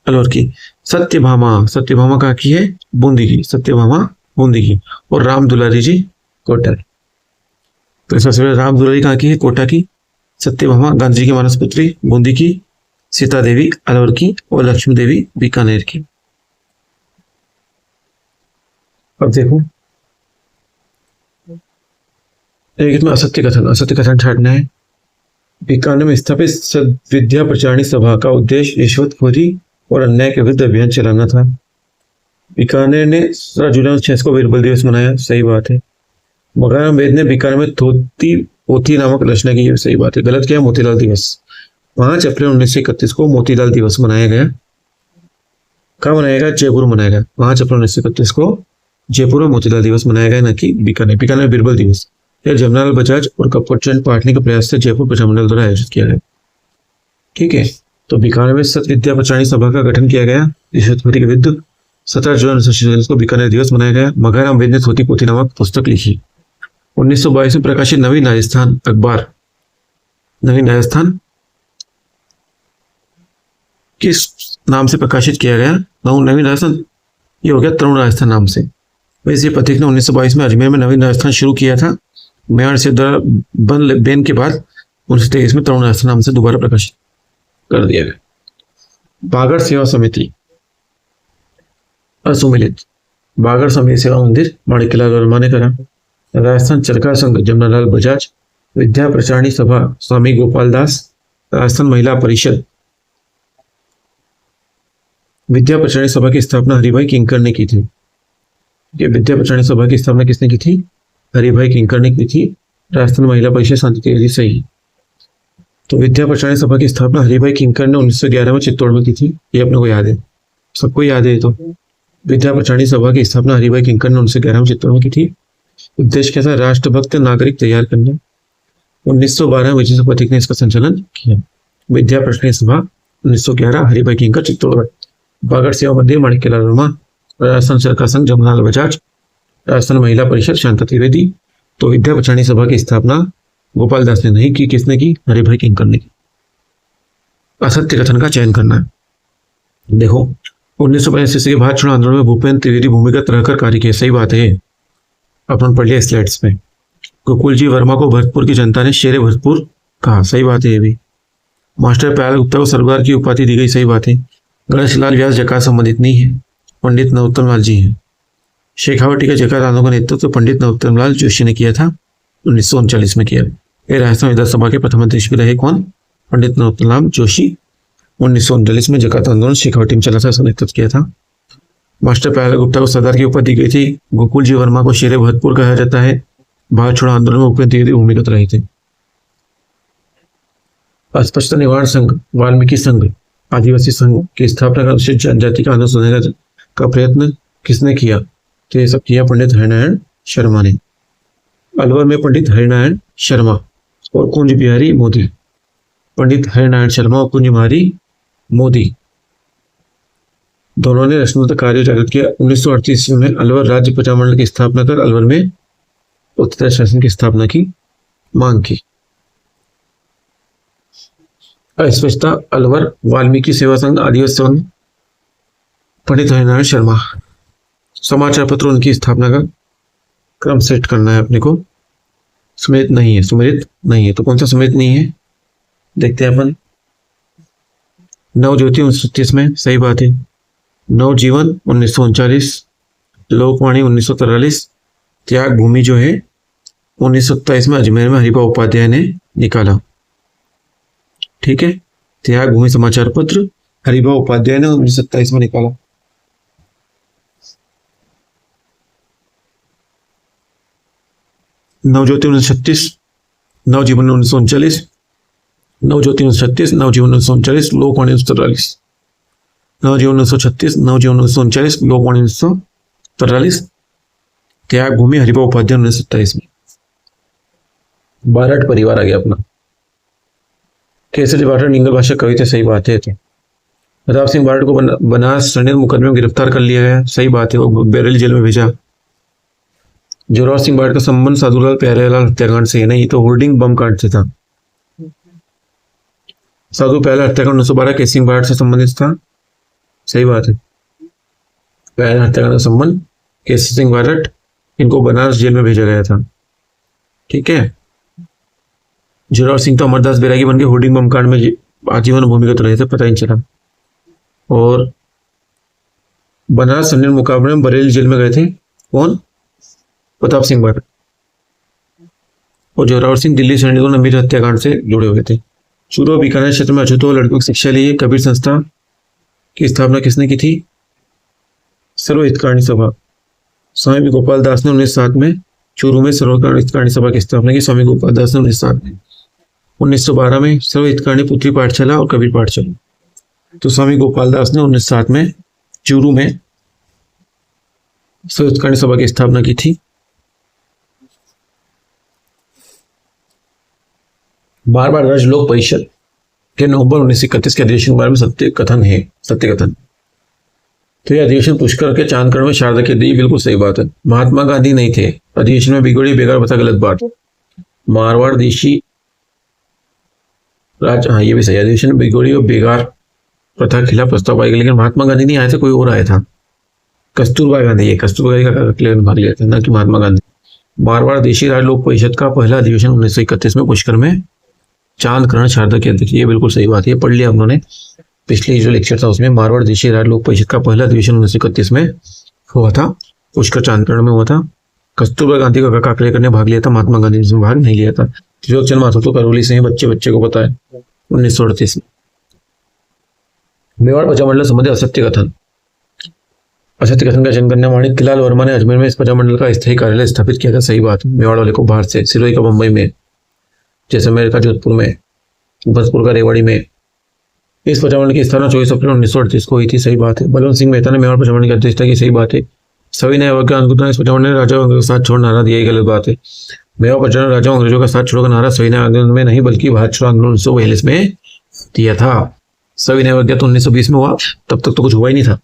अलवर की। सत्यभामा, सत्यभामा कहाँ की है? बूंदी की, सत्यभामा बूंदी की। और राम दुलारी जी कोटा। तो सबसे पहले राम दुलारी कहाँ की है? कोटा की। सत्यभामा गांधी जी की मानस पुत्री बूंदी की, सीता देवी अलवर की और लक्ष्मी देवी बीकानेर की। अब देखो, एक में असत्य कथन, असत्य कथन छाटना है। बीकानेर में स्थापित सद्विद्या प्रचारणी सभा का उद्देश्य रिश्वतखोरी और अन्याय के विरुद्ध अभियान चलाना था। बीकानेर ने 17 जुलाई 1906 को वीरबल दिवस मनाया, सही बात है। मगराम वेद ने बीकानेर में धोती पोथी नामक रचना की, सही बात है। गलत क्या? मोतीलाल दिवस। 5 अप्रैल 1931 को मोतीलाल दिवस मनाया गया। कहाँ मनाया गया? जयपुर मनाया गया। 5 अप्रैल 1931 को जयपुर में मोतीलाल दिवस मनाया गया, न कि बीकानेर। बीकानेर बीरबल दिवस यह जमनालाल बजाज और कपूर चंद पाटनी के प्रयास से जयपुर प्रजामंडल द्वारा आयोजित किया गया। ठीक है, तो बीकानेर में सतविद्या प्रचारणी सभा का गठन किया गया रिश्वतखोरी के विरुद्ध। 17 जुलाई 1946 को बीकानेर दिवस मनाया गया। मगराम वेद ने धोती पोथी नामक पुस्तक लिखी। 1922 में प्रकाशित नवीन राजस्थान अखबार, नवीन राजस्थान किस नाम से प्रकाशित किया गया? नवीन राजस्थान, ये हो गया तरुण राजस्थान नाम से। वैसे पत्रिका ने 1922 में अजमेर में नवीन राजस्थान शुरू किया था। मेवाड़ से द्वारा बंद बैन के बाद 1923 में तरुण राजस्थान नाम से दोबारा प्रकाशित कर दिया गया। बागड़ सेवा समिति असुमिलित, बागड़ समिति सेवा मंदिर माणिक्यलाल वर्मा ने करा। राजस्थान चरखा संघ जमनालाल बजाज, विद्या प्रचारणी सभा स्वामी गोपाल दास, राजस्थान महिला परिषद, विद्या प्रचारणी सभा की स्थापना हरिभाई किंकर ने की थी। ये विद्या प्रचारणी सभा की स्थापना किसने की थी? हरिभाई किंकर ने की थी। राजस्थान महिला परिषद शांति तिवारी, सही। तो विद्या प्रचारणी सभा की स्थापना हरिभाई किंकर ने 1911 में चित्तौड़ में की थी। ये अपने को याद है, सबको याद है। तो विद्या प्रचारणी सभा की स्थापना हरिभाई किंकर ने 1911 में चित्तौड़ में की थी। उद्देश्य क्या था? राष्ट्रभक्त नागरिक तैयार करना। 1912 में विजय पथिक ने इसका संचालन किया। विद्या प्रचारणी सभा 1911, हरिभाई किंकर, चित्तौड़गढ़। बागड़ सेवा मंदिर माणिक्यलाल वर्मा, राजस्थान चरखा संघ जमनालाल बजाज, राजस्थान महिला परिषद शांता त्रिवेदी। तो विद्या प्रचारणी सभा की स्थापना गोपाल दास ने नहीं की, किसने की? हरिभाई किंकर ने की। असत्य कथन का चयन करना है। देखो 1985 ईस्वी के भारत छोड़ो आंदोलन में भूपेन्द्र त्रिवेदी भूमिगत रहकर कार्य किया, सही बात है। अपन पढ़ लिया स्लाइड्स में। गोकुल जी वर्मा को भरतपुर की जनता ने शेरे भरतपुर कहा, सही बात है ये भी। मास्टर प्याला गुप्ता को सरदार की उपाधि दी गई, सही बात है। गणेश लाल व्यास जका संबंधित नहीं है, पंडित नरोत्तम लाल जी हैं। शेखावटी का जकात आंदोलन का नेतृत्व पंडित नरोत्तम लाल जोशी ने किया था, 1939 में किया। ये राजस्थान विधानसभा के प्रथम अध्यक्ष भी रहे, कौन? पंडित नरोत्तम लाल जोशी। 1939 में जकात आंदोलन शेखावटी में चला था, इसका नेतृत्व किया था। मास्टर प्याला गुप्ता को सरदार की उपाधि दी गई थी। गोकुल जी वर्मा को शेरे भरतपुर कहा जाता है। भारत छोड़ो आंदोलन में भूपेन्द्र त्रिवेदी भूमिगत रहे थे। अस्पृश्यता निवारण संघ, वाल्मीकि संघ, आदिवासी संघ की स्थापना का अनुसूचित जनजाति का आंदोलन सुधारने का प्रयत्न किसने किया? तो ये सब किया पंडित हरिनारायण शर्मा ने। अलवर में पंडित हरिनारायण शर्मा और कुंज बिहारी मोदी। पंडित हरिनारायण शर्मा और कुंज बिहारी मोदी दोनों ने रचनात्मक कार्य जागृत किया। 1938 में अलवर राज्य प्रजामंडल की स्थापना कर अलवर में उत्तर शासन की स्थापना की मांग की। अस्पृश्यता, अलवर, वाल्मीकि सेवा संघ, आदिवासी संघ, पंडित हरिनारायण शर्मा। समाचार पत्र, उनकी स्थापना का क्रम सेट करना है अपने को। सुमेलित नहीं है, सुमेलित नहीं है, तो कौन सा सुमेलित नहीं है देखते हैं अपन। नवज्योति 1936 में, सही बात है। नवजीवन 1939, लोकवाणी 1943, त्याग भूमि जो है 1927 में अजमेर में हरिभा उपाध्याय ने निकाला, ठीक है। त्याग भूमि समाचार पत्र हरिभा उपाध्याय ने 1927 में निकाला। नवज्योति 1936, नवजीवन 1939, नवज्योति 1936, नवजीवन 1939, लोकवाणी 1943, नवजीवन 1936, नवजीवन 1939, लोकवाणी 1943, त्याग भूमि हरिभा उपाध्याय 1927 में। बारठ परिवार आ गया अपना। केसरी बारठ निंगल भाषा कवि थे, सही बात है। तो प्रताप सिंह बारठ को बनारस षड्यंत्र मुकदमे में गिरफ्तार कर लिया गया, सही बात है। वो बरेली जेल में भेजा। जोरावर सिंह बारठ का संबंध साधुलाल प्यारेलाल हत्याकांड से है, नहीं तो होर्डिंग बम कांड से था। साधु प्यारेलाल हत्याकांड 1912 केसरी सिंह बारठ से संबंधित था, सही बात है। प्यारेलाल हत्याकांड का संबंध केसरी सिंह बारठ, इनको बनारस जेल में भेजा गया था, ठीक है। जोरावर सिंह तो अमरदास बैरागी बन के होर्डिंग बम कांड में आजीवन भूमिगत रहे थे, पता ही नहीं चला। और बनारस षड्यंत्र मुकाबले में बरेली जेल में गए थे, कौन? प्रताप सिंह बारठ। और जोरावर सिंह दिल्ली षड्यंत्र नमीर हत्याकांड से जुड़े हुए थे। चूरू बीकानेर क्षेत्र में अछूतों लड़कों की शिक्षा लिए कबीर संस्था की स्थापना किसने की थी? सर्वहितकारी सभा। स्वामी गोपाल दास ने 1907 में चूरू में सर्वहितकारी सभा की स्थापना की। स्वामी गोपाल दास ने 1907 में। 1912 में सर्वहितकारी पुत्री पाठशाला और कबीर पाठशाला। तो स्वामी गोपाल दास ने 1907 में चूरू में सर्वहितकारी सभा की स्थापना की थी। बार बार राज्य लोक परिषद के नवंबर 1931 के अधिवेशन के बारे में सत्य कथन है, सत्य कथन। तो यह अधिवेशन पुष्कर के चांदकड़ में शारदा के दी, बिल्कुल सही बात है। महात्मा गांधी नहीं थे अधिवेशन में, बिगड़ी बेगार बता, गलत बात। मारवाड़ देशी राज, हाँ ये भी सही। अधिवेशन में बिगड़ी और बेगार प्रथा के खिलाफ प्रस्ताव आएगा, लेकिन महात्मा गांधी नहीं आए थे, कोई और आया था। कस्तूरबा गांधी, ये कस्तूरबा गांधी का भाग लिया था, ना कि महात्मा गांधी। मारवाड़ देशी राज लोक परिषद का पहला अधिवेशन 1931 में पुष्कर में चांदकरण शारदा के अध्यक्ष, ये बिल्कुल सही बात है, पढ़ लिया उन्होंने। पिछले जो लेक्चर था उसमें मारवाड़ देशी राज लोक परिषद का पहला अधिवेशन 1931 में हुआ था, पुष्कर चांदकरण में हुआ था। कस्तूरबा गांधी का काका काकलेकर ने भाग लिया था, महात्मा गांधी ने भाग नहीं लिया था। त्रिलोक चंद महतो तो करौली से ही, बच्चे को पता है, 1938 में। मेवाड़ प्रजामंडल संबंधी असत्य कथन। असत्य कथन का चयन करने माणिक लाल वर्मा ने अजमेर में इस प्रजामंडल का स्थायी कार्यालय स्थापित किया था, सही बात। मेवाड़ वाले को बाहर से, सिरोही का मुंबई में, जैसलमेर का जोधपुर में, भरतपुर का रेवाड़ी में। इस प्रजामंडल की स्थापना 24 अप्रैल 1938 को हुई थी, सही बात है। बलवंत सिंह मेहता ने मेवाड़ प्रजामंडल की अध्यक्षता की, सही बात है। सभी नए वर्ग के इस प्रजामंडल ने राजाओं अंग्रेजों का साथ छोड़ नारा दिया, गलत बात है। मेवाड़ प्रजामंडल राजाओं अंग्रेजों का साथ छोड़कर नारा सविनय आंदोलन में नहीं बल्कि भारत छोड़ो आंदोलन 1942 में दिया था। सविनय वर्ग तो 1920 में हुआ, तब तक तो कुछ हुआ ही नहीं था।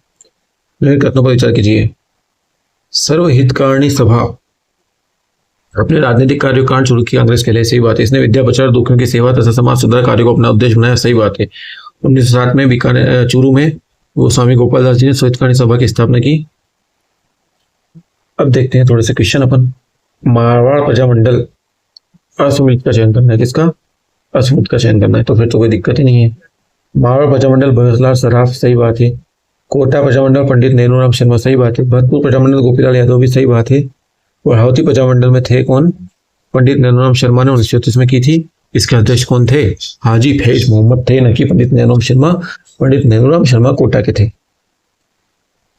कथनों पर विचार कीजिए। सर्वहितकारी सभा अपने राजनीतिक कार्यकाल शुरू किया कांग्रेस के लिए, सही बात है। इसने विद्या प्रचार, दुखियों की सेवा तथा समाज सुधार कार्य को अपना उद्देश्य बनाया, सही बात है। 1907 में बीकानेर चूरू में वो स्वामी गोपाल दास जी ने श्वेतकानी सभा की स्थापना की। अब देखते हैं थोड़े से क्वेश्चन अपन। मारवाड़ प्रजामंडल असमित का चयन करना है, किसका? असमित का चयन करना है, तो फिर तो कोई दिक्कत ही नहीं है। मारवाड़ प्रजामंडल भगतलाल सराफ, सही बात है। कोटा प्रजामंडल पंडित नेहरूराम शर्मा, सही बात है। भरतपुर प्रजामंडल गोपीलाल यादव भी, सही बात है। और हाउती प्रजामंडल में थे कौन? पंडित नेहरूराम शर्मा ने 1934 में की थी। इसके अध्यक्ष कौन थे? हाजी फैज मोहम्मद थे, न कि पंडित नेहरूराम शर्मा। पंडित नेहरूराम शर्मा कोटा के थे।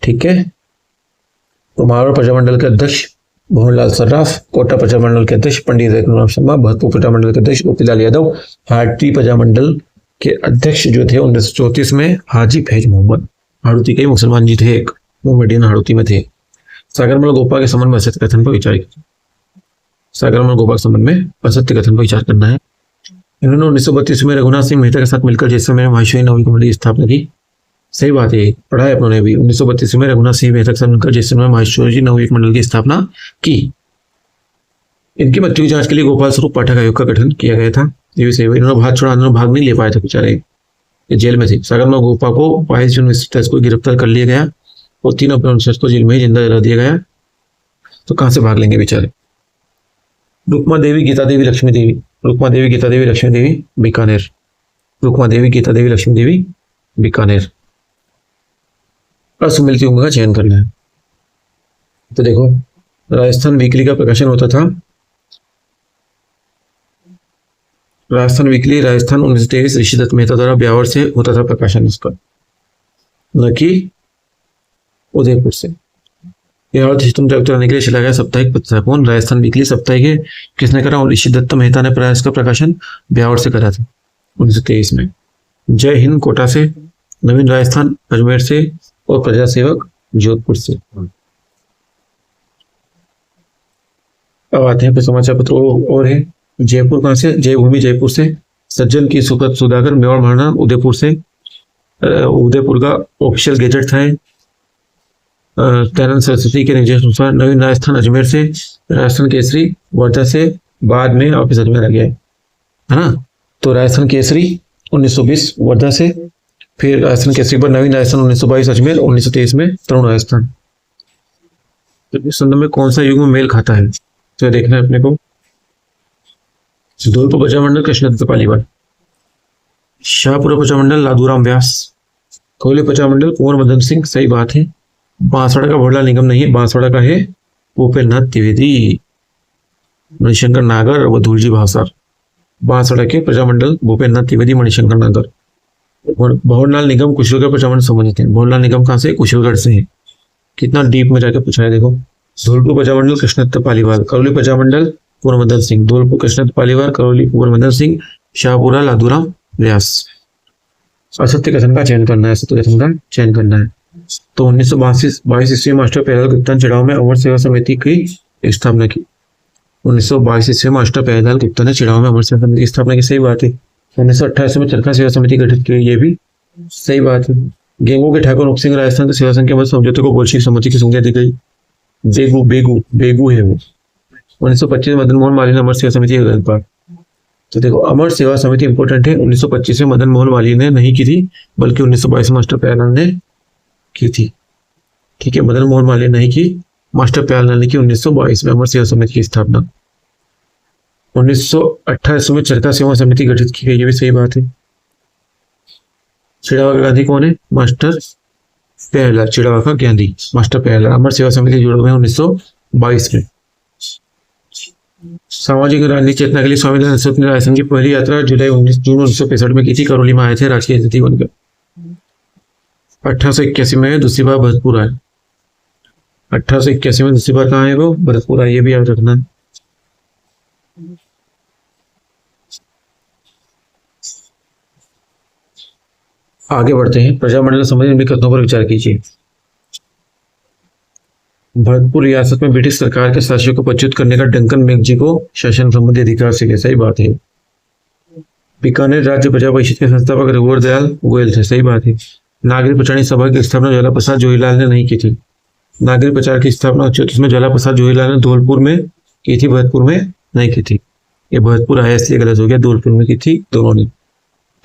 ठीक है, तो मारवाड़ प्रजामंडल के अध्यक्ष भवनलाल सर्राफ, कोटा प्रजामंडल के अध्यक्ष पंडित नेहरूराम शर्मा, भरतपुर प्रजामंडल के अध्यक्ष गोपीलाल यादव, हाटी प्रजामंडल के अध्यक्ष जो थे 1934 में हाजी फैज मोहम्मद। हाड़ौती के मुसलमान जी थे, एक मोहम्मदियन हाड़ौती में थे। सागरमल गोपा के संबंध में असत्य कथन पर विचार। सागरमल गोपा के संबंध में असत्य कथन पर विचार करना है। इन्होंने 1932 में रघुनाथ सिंह मेहता के साथ मिलकर जैसलमेर में माहेश्वरी नवयुग मंडली की स्थापना की। सही बात है, पढ़ा है अपनों ने भी। 1932 में रघुनाथ सिंह मेहता के साथ मिलकर जैसलमेर में माहेश्वरी नवयुग मंडल की स्थापना की। इनकी मृत्यु की जांच के लिए गोपाल स्वरूप पाठक आयोग का गठन किया गया था। ये भी सही है। इन्होंने भाग छोड़ा आंदोलन भाग नहीं ले पाए थे बेचारे, ये जेल में थे। सागरमल गोपा को 22 जून 1927 को गिरफ्तार कर लिया गया और 3 अप्रैल 1927 को जेल में ही जिंदा जला दिया गया। तो कहाँ से भाग लेंगे बेचारे। रुक्मा देवी, गीता देवी, लक्ष्मी देवी। रुक्मा देवी, गीता देवी, लक्ष्मी देवी, बीकानेर। रुक्मा देवी, गीता देवी, लक्ष्मी देवी, बीकानेर। असुमिलित उम्र का चयन करना है। तो देखो, राजस्थान वीकली का प्रकाशन होता था, राजस्थान वीकली राजस्थान 1923 ऋषिदत्त मेहता द्वारा ब्यावर से होता था प्रकाशन इसका, न कि उदयपुर से। यह सिस्टम प्राप्त करने के लिए चला गया साप्ताहिक पत्र कौन? राजस्थान वीकली साप्ताहिक किसने करा? और ऋषिदत्त मेहता ने प्रयास का प्रकाशन ब्यावर से करा था 1923 में। जय हिंद कोटा से, नवीन राजस्थान अजमेर से और प्रजा सेवक जोधपुर से। अब आते हैं फिर समाचार पत्र और है। जयपुर कहाँ से? जयभूमि जयपुर से। सज्जन की सुखद सुधाकर मेवाड़ महाराणा उदयपुर से। उदयपुर का ऑफिशियल गेजेट था। दयानंद सरस्वती के निर्देश अनुसार नवीन राजस्थान अजमेर से। राजस्थान केसरी वर्धा से, बाद में ऑफिस अजमेर आ गया है ना। तो राजस्थान केसरी 1920 वर्धा से, फिर राजस्थान केसरी पर नवीन राजस्थान 1922 अजमेर, 1923 में तरुण राजस्थान। तो इस संदर्भ में कौन सा युग में मेल खाता है तो देखना है अपने को। धौलपुर प्रजामंडल कृष्णदत्त पालीवाल। शाहपुरा प्रजामंडल लादूराम व्यास। कोयले प्रजामंडल कुंवर मदन सिंह, सही बात है। बांसवाड़ा का भोरलाल निगम नहीं है, बांसवाड़ा का है भूपेन्द्रनाथ त्रिवेदी। मणिशंकर नागर व धूलजी भावसार। बांसवाड़ा के प्रजामंडल भूपेन्द्रनाथ त्रिवेदी, मणिशंकर नागर। भवरलाल निगम कुशलगढ़ प्रजामंडल संबंधित है। भवरलाल निगम कहाँ से? कुशलगढ़ से है। कितना डीप में जाके पूछा है देखो। धौलपुर प्रजामंडल कृष्णदत्त पालीवाल। करौली प्रजामंडल कुंवर मदन सिंह। धौलपुर कृष्णदत्त पालीवाल, करौली कुंवर मदन सिंह, शाहपुरा लादूराम व्यास। असत्य कथन का चयन करना है, असत्य कथन का चयन करना है। तो 1922 ईस्वी मास्टर प्यारेलाल गुप्ता ने चिड़ाव में अमर सेवा समिति की स्थापना की। 1922 ईस्वी मास्टर प्यारेलाल गुप्ता ने चिड़ाव में अमर सेवा समिति की स्थापना की, सही बात है। 1928 में चरखा सेवा समिति गठित की, ये भी सही बात है। गेंगू के ठाकुर रूप सिंह राजस्थान के सेवा संघ के मध्य समझौते को बोल्शेविक सम्मति की संज्ञा दी गई। बेगू बेगू बेगू है वो। 1925 में मदन मोहन मालवीय ने अमर सेवा समिति का गठन। तो देखो, अमर सेवा समिति इंपॉर्टेंट है। 1925 में मदन मोहन मालवीय ने नहीं की थी, बल्कि 1922 में मास्टर प्यारेलाल ने की थी। ठीक है, मदन मोहन मालवीय नहीं की, मास्टर प्यारेलाल ने की 1922 में अमर सेवा समिति की स्थापना। 1928 में चरखा सेवा समिति गठित की गई, ये भी सही बात है। चिड़ावा का गांधी कौन है? मास्टर प्यारेलाल। चिड़ावा का गांधी मास्टर प्यारेलाल। अमर सेवा समिति जुड़े हुए हैं 1922 में। सामाजिक राजनीतिक चेतना के लिए स्वामी दयानंद सरस्वती ने राजस्थान की पहली यात्रा जून 1965 में की थी। करौली में आए थे राजकीय अतिथि बनकर। 1881 में दूसरी बार भरतपुर आए। 1881 में दूसरी बार कहाँ है वो? भरतपुर आए, ये भी याद रखना है। आगे बढ़ते हैं। प्रजामंडल संबंधी कथनों पर विचार कीजिए। भरतपुर रियासत में ब्रिटिश सरकार के शासकों को पदच्युत करने का डंकन मैकजी को शासन संबंधी अधिकार से क्या? सही बात है। बीकानेर राज्य प्रजा परिषद के संस्थापक रघुवर दयाल गोयल थे, सही बात है। नागरिक प्रचार सभा की स्थापना ज्वाला प्रसाद जोहीलाल ने नहीं की थी। नागरिक प्रचार की स्थापना 1934 में ज्वाला प्रसाद जोहीलाल ने धौलपुर में की थी, भरतपुर में नहीं की थी। ये भरतपुर आया इसलिए गलत हो गया, धौलपुर में की थी दोनों ने।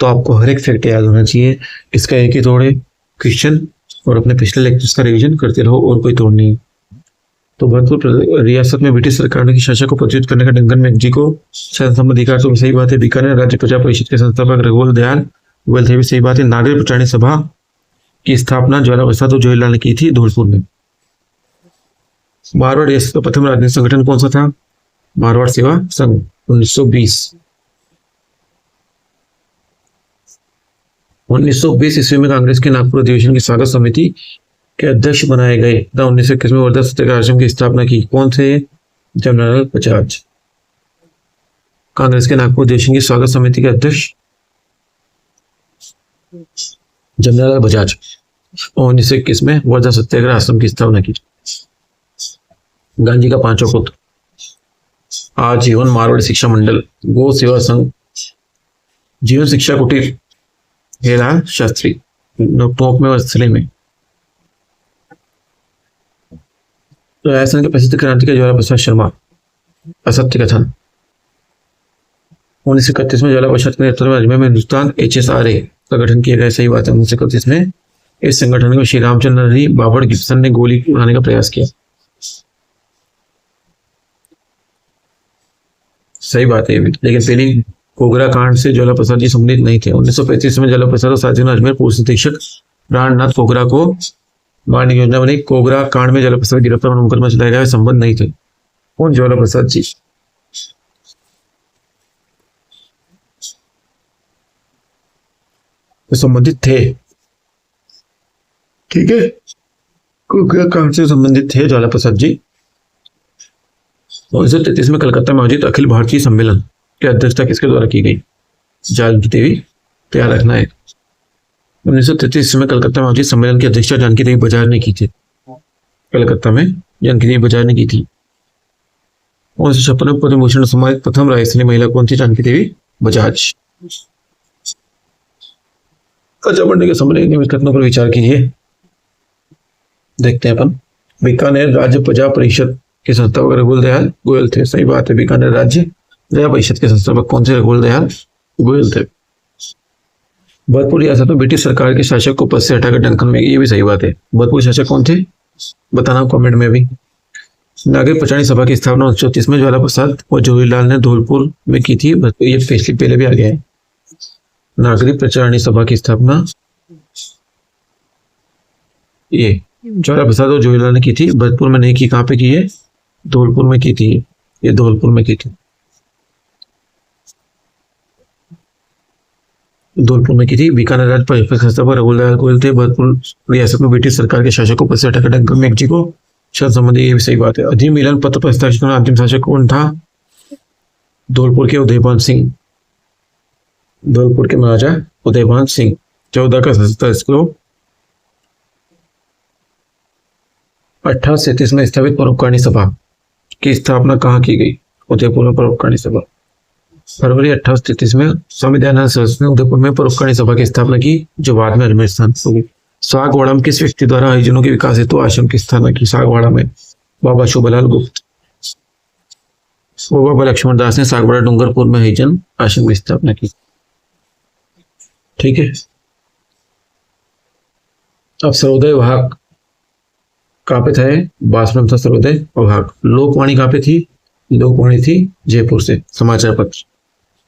तो आपको हर एक फैक्ट याद होना चाहिए। इसका एक ही तोड़ है, क्वेश्चन, और अपने पिछले लेक्चर्स का रिवीजन करते रहो, और कोई तोड़ नहीं। तो भरतपुर रियासत में ब्रिटिश सरकार ने शासक को प्रज्वलित करने का डंकन मैकजी को शासन संबंधी अधिकार, तो सही बात है। बीकानेर राज्य प्रजा परिषद के संस्थापक रघुवर दयाल गोयल थे, भी सही बात है। नागरिक प्रचारणी सभा की स्थापना ज्वाला प्रसाद और जवाहरलाल ने की थी धौलपुर में। मारवाड़ रियासत का प्रथम राजनीतिक संगठन कौन सा था? मारवाड़ सेवा संघ, 1920। 1920 ईस्वी में कांग्रेस के नागपुर अधिवेशन की स्वागत समिति के अध्यक्ष बनाए गए तथा 1921 में वर्धा सत्याग्रह आश्रम की स्थापना की। कौन थे? जमनालाल बजाज। कांग्रेस के नागपुर अधिवेशन की स्वागत समिति के अध्यक्ष जमनालाल बजाज, और 1921 में वर्धा सत्याग्रह आश्रम की स्थापना की। गांधी का पांचवा पुत्र, आजीवन मारवाड़ी शिक्षा मंडल, गौ सेवा संघ, जीवन शिक्षा कुटीर, हेलाल शास्त्री, टॉप में वत्सले में। तो राजस्थान के प्रसिद्ध क्रांतिकारी ज्वाला प्रसाद शर्मा, असत्य कथन। 1931 में ज्वाला प्रसाद के नेतृत्व में अजमेर में हिंदुस्तान HSRA का गठन किया गया। सही बात है। 1931 में इस संगठन को श्री रामचंद्र नरहरि बाबर गिब्सन ने गोली उड़ाने का प्रयास किया। सही बात है, लेकिन पहली कोगरा कांड से ज्वाला प्रसाद जी संबंधित नहीं थे। 1935 में ज्वाला प्रसाद और साथियों ने अजमेर पुलिस अधीक्षक प्राणनाथ कोगरा को मारने की योजना बनाई। कोगरा कांड में ज्वाला प्रसाद गिरफ्तार और मुकदमा चलाया गया, संबंध नहीं थे। कौन? ज्वाला प्रसाद जी। तो संबंधित थे, ठीक है, कोगरा कांड से संबंधित थे ज्वाला प्रसाद जी। 1933 में कलकत्ता में आयोजित अखिल भारतीय सम्मेलन की अध्यक्षता किसके द्वारा की गई? जानकी देवी, तैयार रखना है। 1933 में कलकत्ता में आयोजित सम्मेलन की अध्यक्षता जानकी देवी बजाज ने की थी। कलकत्ता में जानकी देवी बजाज ने की थी। 1956 में पद्म भूषण सम्मानित प्रथम राजस्थानी महिला कौन थी? जानकी देवी बजाज। कच्चा बढ़ने के संबंध नियमित कथनों पर विचार कीजिए। देखते हैं अपन। बीकानेर राज्य प्रजा परिषद के संस्थापक रघुवर दयाल गोयल थे। सही बात है। बीकानेर राज्य प्रजा परिषद के संस्थापक कौन से? रघुवर दयाल गोयल थे। भरतपुर रियासत में ब्रिटिश सरकार के शासक को पद से हटाकर डंकन में, ये भी सही बात है। भरतपुर शासक कौन थे? बताना कमेंट में भी। नागरिक प्रचारणी सभा की स्थापना 1934 में ज्वाला प्रसाद और जवाहरलाल ने धौलपुर में की थी। ये पिछली पहले भी आ गया है। नागरिक प्रचारणी सभा की स्थापना ये ज्वाला प्रसाद और जवाहरलाल ने की थी। भरतपुर में नहीं की, कहाँ पे की है? धौलपुर में की थी। ये धौलपुर में की थी, धौलपुर में की थी। बीकानेर राज्य परिषद संस्थापक रघुवर दयाल गोयल थे। भरतपुर रियासत में ब्रिटिश सरकार के शासक को पद से हटाकर डंकन मैकजी को शासन संबंधी, ये भी सही बात है। अधिमिलन पत्र पर हस्ताक्षर करना अंतिम शासक कौन था? धौलपुर के उदयभान सिंह, धौलपुर के महाराजा उदयभान सिंह। 14 का 1837 में स्थापित परोपकारिणी सभा की स्थापना कहाँ की गई? उदयपुर में परोपकारिणी सभा। फरवरी 1833 में स्वामी दयानंद सरस्वती ने उदयपुर में परोपकारिणी सभा की स्थापना की, जो बाद में अजमेर स्थान होगी। सागवाड़ा में किस व्यक्ति द्वारा हरिजनों के विकास हेतु आश्रम की स्थापना की? सागवाड़ा में बाबा शोभालाल गुप्त। बाबा लक्ष्मण दास ने सागवाड़ा डूंगरपुर में हरिजन आश्रम की स्थापना की। ठीक है। अब सर्वोदय वाहक कहाँ पे था? बांसवाड़ा था सर्वोदय वाहक। लोकवाणी कहाँ पे थी? लोकवाणी थी जयपुर से। समाचार पत्र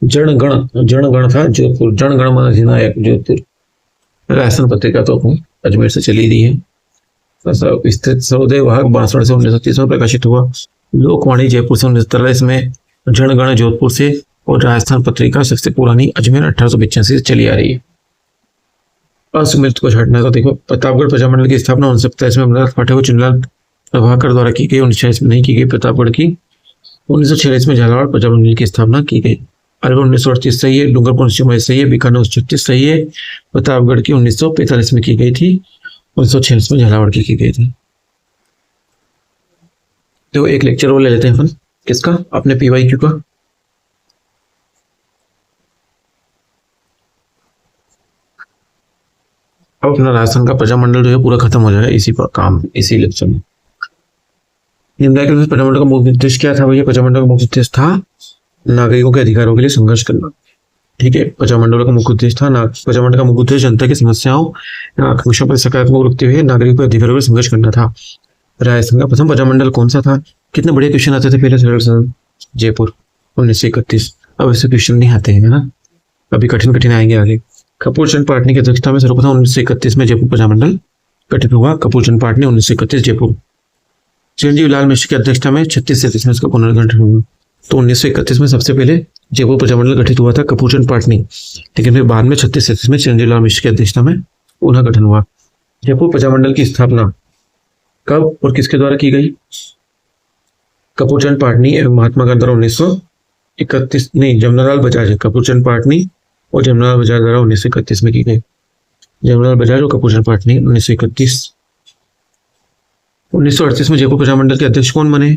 जनगण था जोधपुर। जनगण मन अधिनायक जोधपुर। राजस्थान पत्रिका तो अजमेर से चली रही है। स्थित सर्वोदय वाहक बांसवाड़ा से 1930 में प्रकाशित हुआ। लोकवाणी जयपुर से 1943 में, जनगण जोधपुर से, और राजस्थान पत्रिका सबसे पुरानी अजमेर 1885 से चली आ रही है। असुमित को छाटना था। देखो, प्रतापगढ़ प्रजामंडल की स्थापना 1927 में अमरनाथ पाठक और चुनलाल प्रभाकर द्वारा की गई। 1946 में नहीं की गई प्रतापगढ़ की। 1946 में झालावाड़ प्रजामंडल की स्थापना की गई। अलवर 1938 सही है। डूंगरपुर 1922 सही है। बीकानेर 1936 सही है। प्रतापगढ़ की 1945 में की गई थी। 1946 में झालावाड़ की गई थी। तो एक लेक्चर और ले लेते हैं अपन। किसका? अपने PYQ का। अब अपना राजस्थान का प्रजामंडल जो है पूरा खत्म हो जाएगा इसी पर काम, इसी लेक्चर में। निम्नलिखित प्रजामंडल का मुख्य उद्देश्य क्या था भैया? प्रजामंडल का मुख्य उद्देश्य था नागरिकों के अधिकारों के लिए संघर्ष करना। ठीक है। प्रजामंडल का मुख्य उद्देश्य था प्रजामंडल का मुख्य उद्देश्य जनता की समस्याओं या आकांक्षाओं पर सकारात्मक रखते हुए नागरिकों के अधिकारों पर संघर्ष करना था। राजस्थान का प्रथम प्रजामंडल कौन सा था? कितने बड़े क्वेश्चन आते थे पहले सरल सरल। जयपुर 1931। अब ऐसे क्वेश्चन नहीं आते हैं ना, अभी कठिन कठिन आएंगे आगे। कपूर चंद पाटनी की अध्यक्षता में सर्वप्रथम 1931 में जयपुर प्रजामंडल गठित हुआ। कपूर चंद पाटनी 1931 जयपुर। चिरंजीव लाल मिश्र की अध्यक्षता में 36-37 में इसका पुनर्गठन हुआ। तो 1931 में सबसे पहले जयपुर प्रजामंडल गठित हुआ था कपूर चंद पाटनी, लेकिन फिर बाद में 36-37 में चिरंजीव लाल मिश्र की अध्यक्षता में पुनः गठन हुआ। जयपुर प्रजामंडल की स्थापना कब और किसके द्वारा की गई? कपूर चंद पाटनी एवं महात्मा गांधी द्वारा 1931 नहीं, जमनालाल बजाज। कपूर चंद पाटनी और जमनालाल बजाज द्वारा 1931 में की गई। जमनालाल बजाज और कपूर चंद पाटनी 1931। 1938 में जयपुर प्रजामंडल के अध्यक्ष कौन बने?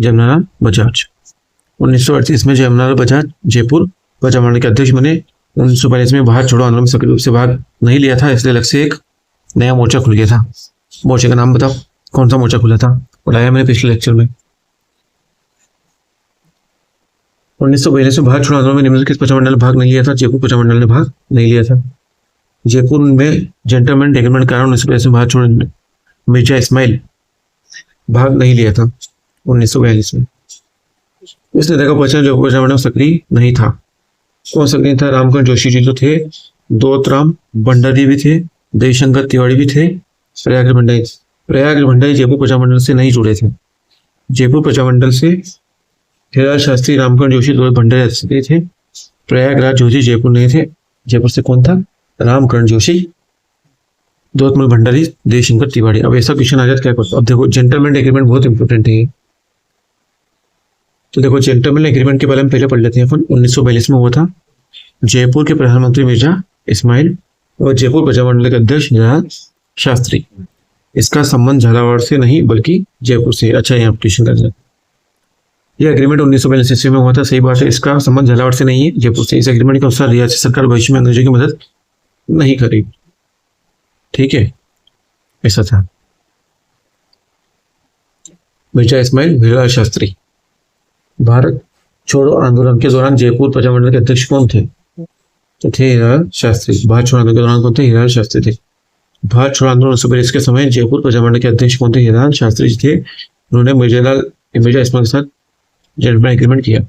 जमनालाल बजाज। 1938 में जमनालाल बजाज जयपुर प्रजामंडल के अध्यक्ष बने। 1942 में भारत छोड़ो आंदोलन में सक्रिय रूप से भाग नहीं लिया था, इसलिए अलग से एक नया मोर्चा खुल गया था। मोर्चे का नाम बताओ, कौन सा मोर्चा खुला था? बताया मैंने पिछले लेक्चर में। 1942 में भारत छोड़ो आंदोलन में निम्नलिखित किस प्रजामंडल ने भाग नहीं लिया था? जयपुर प्रजामंडल ने भाग नहीं लिया था। जयपुर में जेंटलमैन एग्रीमेंट के कारण 1942 में भारत छोड़ो मिर्जा इस्माइल भाग नहीं लिया था 1942 में। इस नेता का पहचान जयपुर प्रजामंडल में सक्रिय नहीं था। कौन सक्रिय था? रामकरण जोशी जी तो थे, दोतराम भंडारी भी थे, देवशंकर तिवारी भी थे, प्रयाग भंडारी जयपुर प्रजामंडल से नहीं जुड़े थे। जयपुर प्रजामंडल से हिराल शास्त्री, रामकरण जोशी, दो भंडारी सक्रिय थे। प्रयागराज जोशी जयपुर नहीं थे। जयपुर से कौन था? रामकरण जोशी, दोतमल भंडारी, देवशंकर तिवारी। अब ऐसा क्वेश्चन आ जाता क्या करते? अब देखो जेंटलमैन एग्रीमेंट बहुत इंपॉर्टेंट है। तो देखो जेंटलमैन एग्रीमेंट के बारे में पहले पढ़ लेते हैं अपन। 1942 में हुआ था। जयपुर के प्रधानमंत्री मिर्जा इस्माइल और जयपुर प्रजामंडल के अध्यक्ष हिराल शास्त्री। इसका संबंध झालावाड़ से नहीं बल्कि जयपुर से। अच्छा, यहाँ क्वेश्चन कर यह एग्रीमेंट 1942 ईस्वी में हुआ था, सही बात है। इसका संबंध झालावाड़ से नहीं है, जयपुर से। इस एग्रीमेंट के अनुसार रियासती सरकार भविष्य में अंग्रेजों की मदद नहीं करेगी। ठीक है, ऐसा था। मिर्जा इस्माइल, हिराल शास्त्री। भारत छोड़ो आंदोलन के दौरान जयपुर प्रजामंडल के अध्यक्ष कौन थे? तो थे हिराल शास्त्री। भारत छोड़ो आंदोलन के दौरान कौन थे? हिराल शास्त्री थे। भारत छोड़ो आंदोलन 1942 के समय जयपुर प्रजामंडल के अध्यक्ष कौन थे? हिराल शास्त्री जी थे। उन्होंने मिर्जा इस्माइल के साथ जेंटलमैन एग्रीमेंट किया।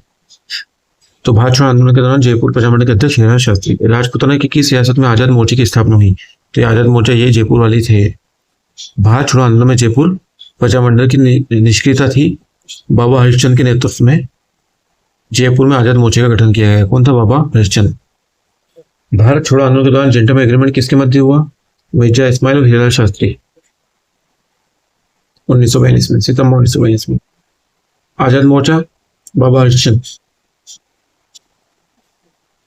तो भारत छोड़ो आंदोलन के दौरान जयपुर प्रजामंडल के अध्यक्ष हिराल शास्त्री। राजपूताना की किस रियासत में आजाद मोर्चे की स्थापना हुई? तो आजाद मोर्चा ये जयपुर वाले थे। भारत छोड़ो आंदोलन में जयपुर प्रजामंडल की निष्क्रियता थी। बाबा हरिश्चंद्र के नेतृत्व में जयपुर में आजाद मोर्चे का गठन किया गया। कौन था? बाबा हरिश्चंद्र। भारत छोड़ो आंदोलन के दौरान जेंटलमैन एग्रीमेंट किसके मध्य हुआ? मिर्जा इस्माइल और हिराल शास्त्री 1942 में, सितंबर 1942 में। आजाद मोर्चा बाबा हरिश्चंद्र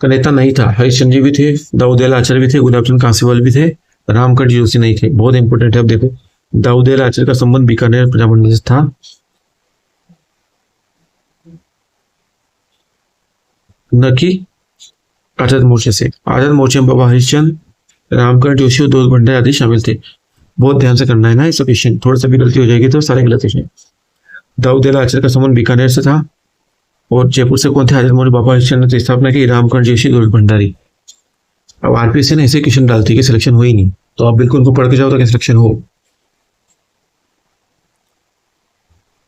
का नेता नहीं था। हरिश्चंद्र जी भी थे, दाऊदयाल आचार्य भी थे, गुलाबचंद कांसीवाल भी थे, रामकरण जोशी नहीं थे। बहुत इंपॉर्टेंट है। अब देखो दाऊदयाल आचार्य का संबंध बीकानेर प्रजामंडल से था, न कि आजाद मोर्चे से। आजाद मोर्चे में बाबा हरिश्चंद्र, रामकरण जोशी और दो भंडारी आदि शामिल थे। बहुत ध्यान से करना है ना इस क्वेश्चन, थोड़ा सा भी गलती हो जाएगी तो सारे गलत है। दाऊदयाल आचार्य का संबंध बीकानेर से था। और जयपुर से कौन थे? आजाद मोर्चे बाबा हरिश्चंद्र ने स्थापना की, रामकरण जोशी, दो भंडारी। अब आरपीएससी ने ऐसे क्वेश्चन डालती है कि सिलेक्शन हो ही नहीं, तो आप बिल्कुल उनको पढ़ के जाओ तो क्या सिलेक्शन हो।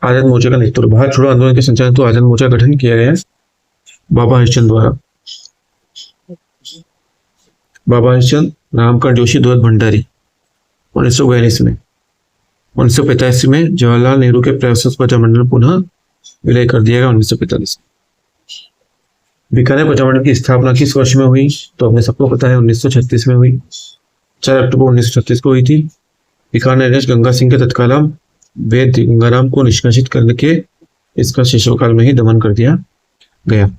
आजाद मोर्चा का नेतृत्व। भारत छोड़ो आंदोलन के संचालन तो आजाद मोर्चा का गठन किया गया बाबा हरिश्चंद्र द्वारा। बाबा हरिश्चंद्र, रामकरण जोशी, दो भंडारी 1942 में। 1945 में जवाहरलाल नेहरू के प्रयासों से प्रजामंडल पुनः विलय कर दिया गया 1945। बीकानेर प्रजामंडल की स्थापना किस वर्ष में हुई? तो अपने सबको पता है 1936 में हुई। 4 अक्टूबर 1936 को हुई थी। बीकानेर ने गंगा सिंह के तत्कालीन वैद्य गंगाराम को निष्कासित करके इसका शिशुकाल में ही दमन कर दिया गया।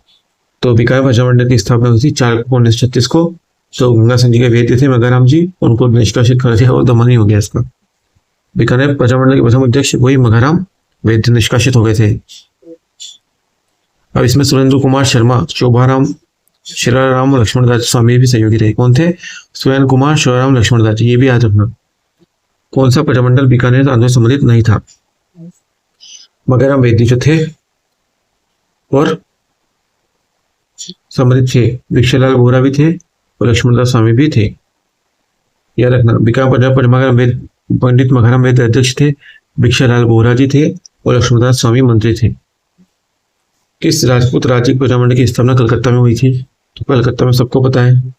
तो बीकानेर प्रजामंडल की स्थापना हुई थी 4 अक्टूबर 1936 को। तो गंगा सिंह जी के वैद्य थे गंगाराम जी, उनको निष्कासित कर दिया और दमन ही हो गया इसका। बीकानेर प्रजामंडल के प्रथम अध्यक्ष वही मघाराम वैद्य निष्कासित हो गए थे। अब इसमें सुरेंद्र कुमार शर्मा, शोभाराम, शिराराम और लक्ष्मणदास स्वामी भी सहयोगी रहे। कौन थे? सुरेंद्र कुमार, शोभाराम, लक्ष्मणदास जी। ये भी याद रखना। कौन सा प्रजामंडल बीकानेर आंदोलन से संबंधित नहीं था? मघाराम वैद्य जो थे और संबंधित थे। भिक्षालाल बोहरा भी थे और लक्ष्मणदास स्वामी भी थे। याद रखना, पंडित मघाराम वेद अध्यक्ष थे, भिक्षालाल बोहरा जी थे और लक्ष्मणदास स्वामी मंत्री थे। किस राजपूत राज्य प्रजामंडल की स्थापना कलकत्ता में हुई थी? तो कलकत्ता में सबको पता है,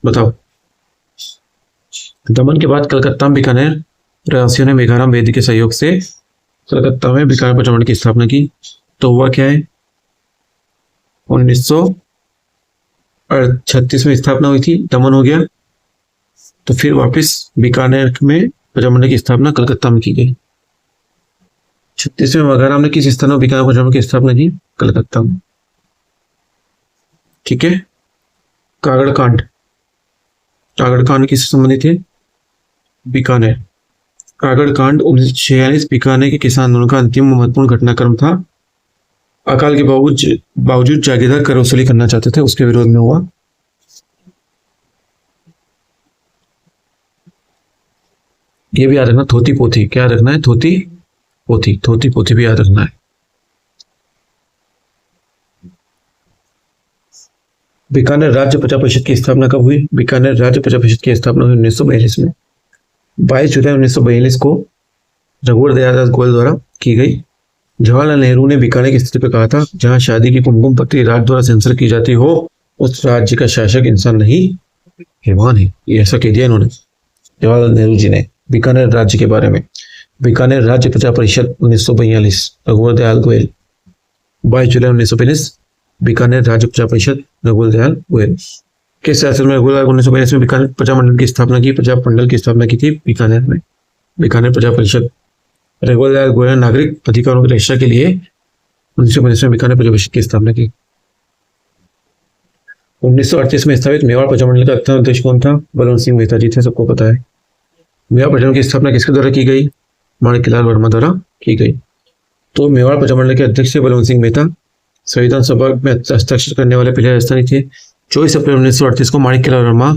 बताओ। दमन के बाद कलकत्ता में बीकानेर प्रवासियों ने मेघाराम वेद के सहयोग से कलकत्ता में बीकानेर प्रजामंडल की स्थापना की। तो हुआ क्या है, 1936 में स्थापना हुई थी, दमन हो गया, तो फिर वापस बीकानेर में प्रजामंडल की स्थापना कलकत्ता में की गई। 36 में मेघाराम ने किस स्थान में बीकानेर प्रजामंडल की स्थापना की? कलकत्ता में। ठीक है। कागड़ कांड, कागड़ कांड किससे संबंधित है? बीकानेर। कागड़ कांड 1946 बीकानेर के किसान आंदोलन का अंतिम महत्वपूर्ण घटनाक्रम था। अकाल के बावजूद जागीरदार कर वसूली करना चाहते थे, उसके विरोध में हुआ। ये भी याद रखना, थोती पोथी, क्या रखना है? थोती पोथी, थोती पोथी भी याद रखना है। बीकानेर राज्य प्रजा परिषद की स्थापना कब हुई? बीकानेर राज्य प्रजा परिषद की स्थापना हुई 1942 में। 22 जुलाई 1942 को रघुवर दयाल गोयल द्वारा की गई। जवाहरलाल नेहरू ने बीकानेर की स्थिति पर कहा था, जहां शादी की कुमकुम पत्री राज्य द्वारा सेंसर की जाती हो, उस राज्य का शासक इंसान नहीं हैवान है। ये ऐसा कह दिया इन्होंने, जवाहरलाल नेहरू जी ने, बीकानेर राज्य के बारे में। बीकानेर राज्य प्रजा परिषद 1942, रघुवर दयाल गोयल। 22 जुलाई 1942 बीकानेर राज्य प्रजा परिषद, रघुवर दयाल गोयल। किस शासन में रघुवर दयाल 1942 में बीकानेर प्रजामंडल की स्थापना की? प्रजामंडल की स्थापना की थी बीकानेर में, बीकानेर प्रजा परिषद। रघुवर दयाल गोयल नागरिक अधिकारों की रक्षा के लिए 1942 में बीकानेर प्रजा परिषद की स्थापना की। 1938 में स्थापित मेवाड़ प्रजामंडल का प्रथम अध्यक्ष कौन था? बलवंत सिंह मेहता जी थे, सबको पता है। मेवाड़ प्रजामंडल की स्थापना किसके द्वारा की गई? माणिक्यलाल वर्मा द्वारा की गई। तो मेवाड़ प्रजामंडल के अध्यक्ष थे बलवंत सिंह मेहता। संविधान सभा में हस्ताक्षर करने वाले पहले राजस्थानी थे। 24 अप्रैल 1938 को माणिक्यलाल वर्मा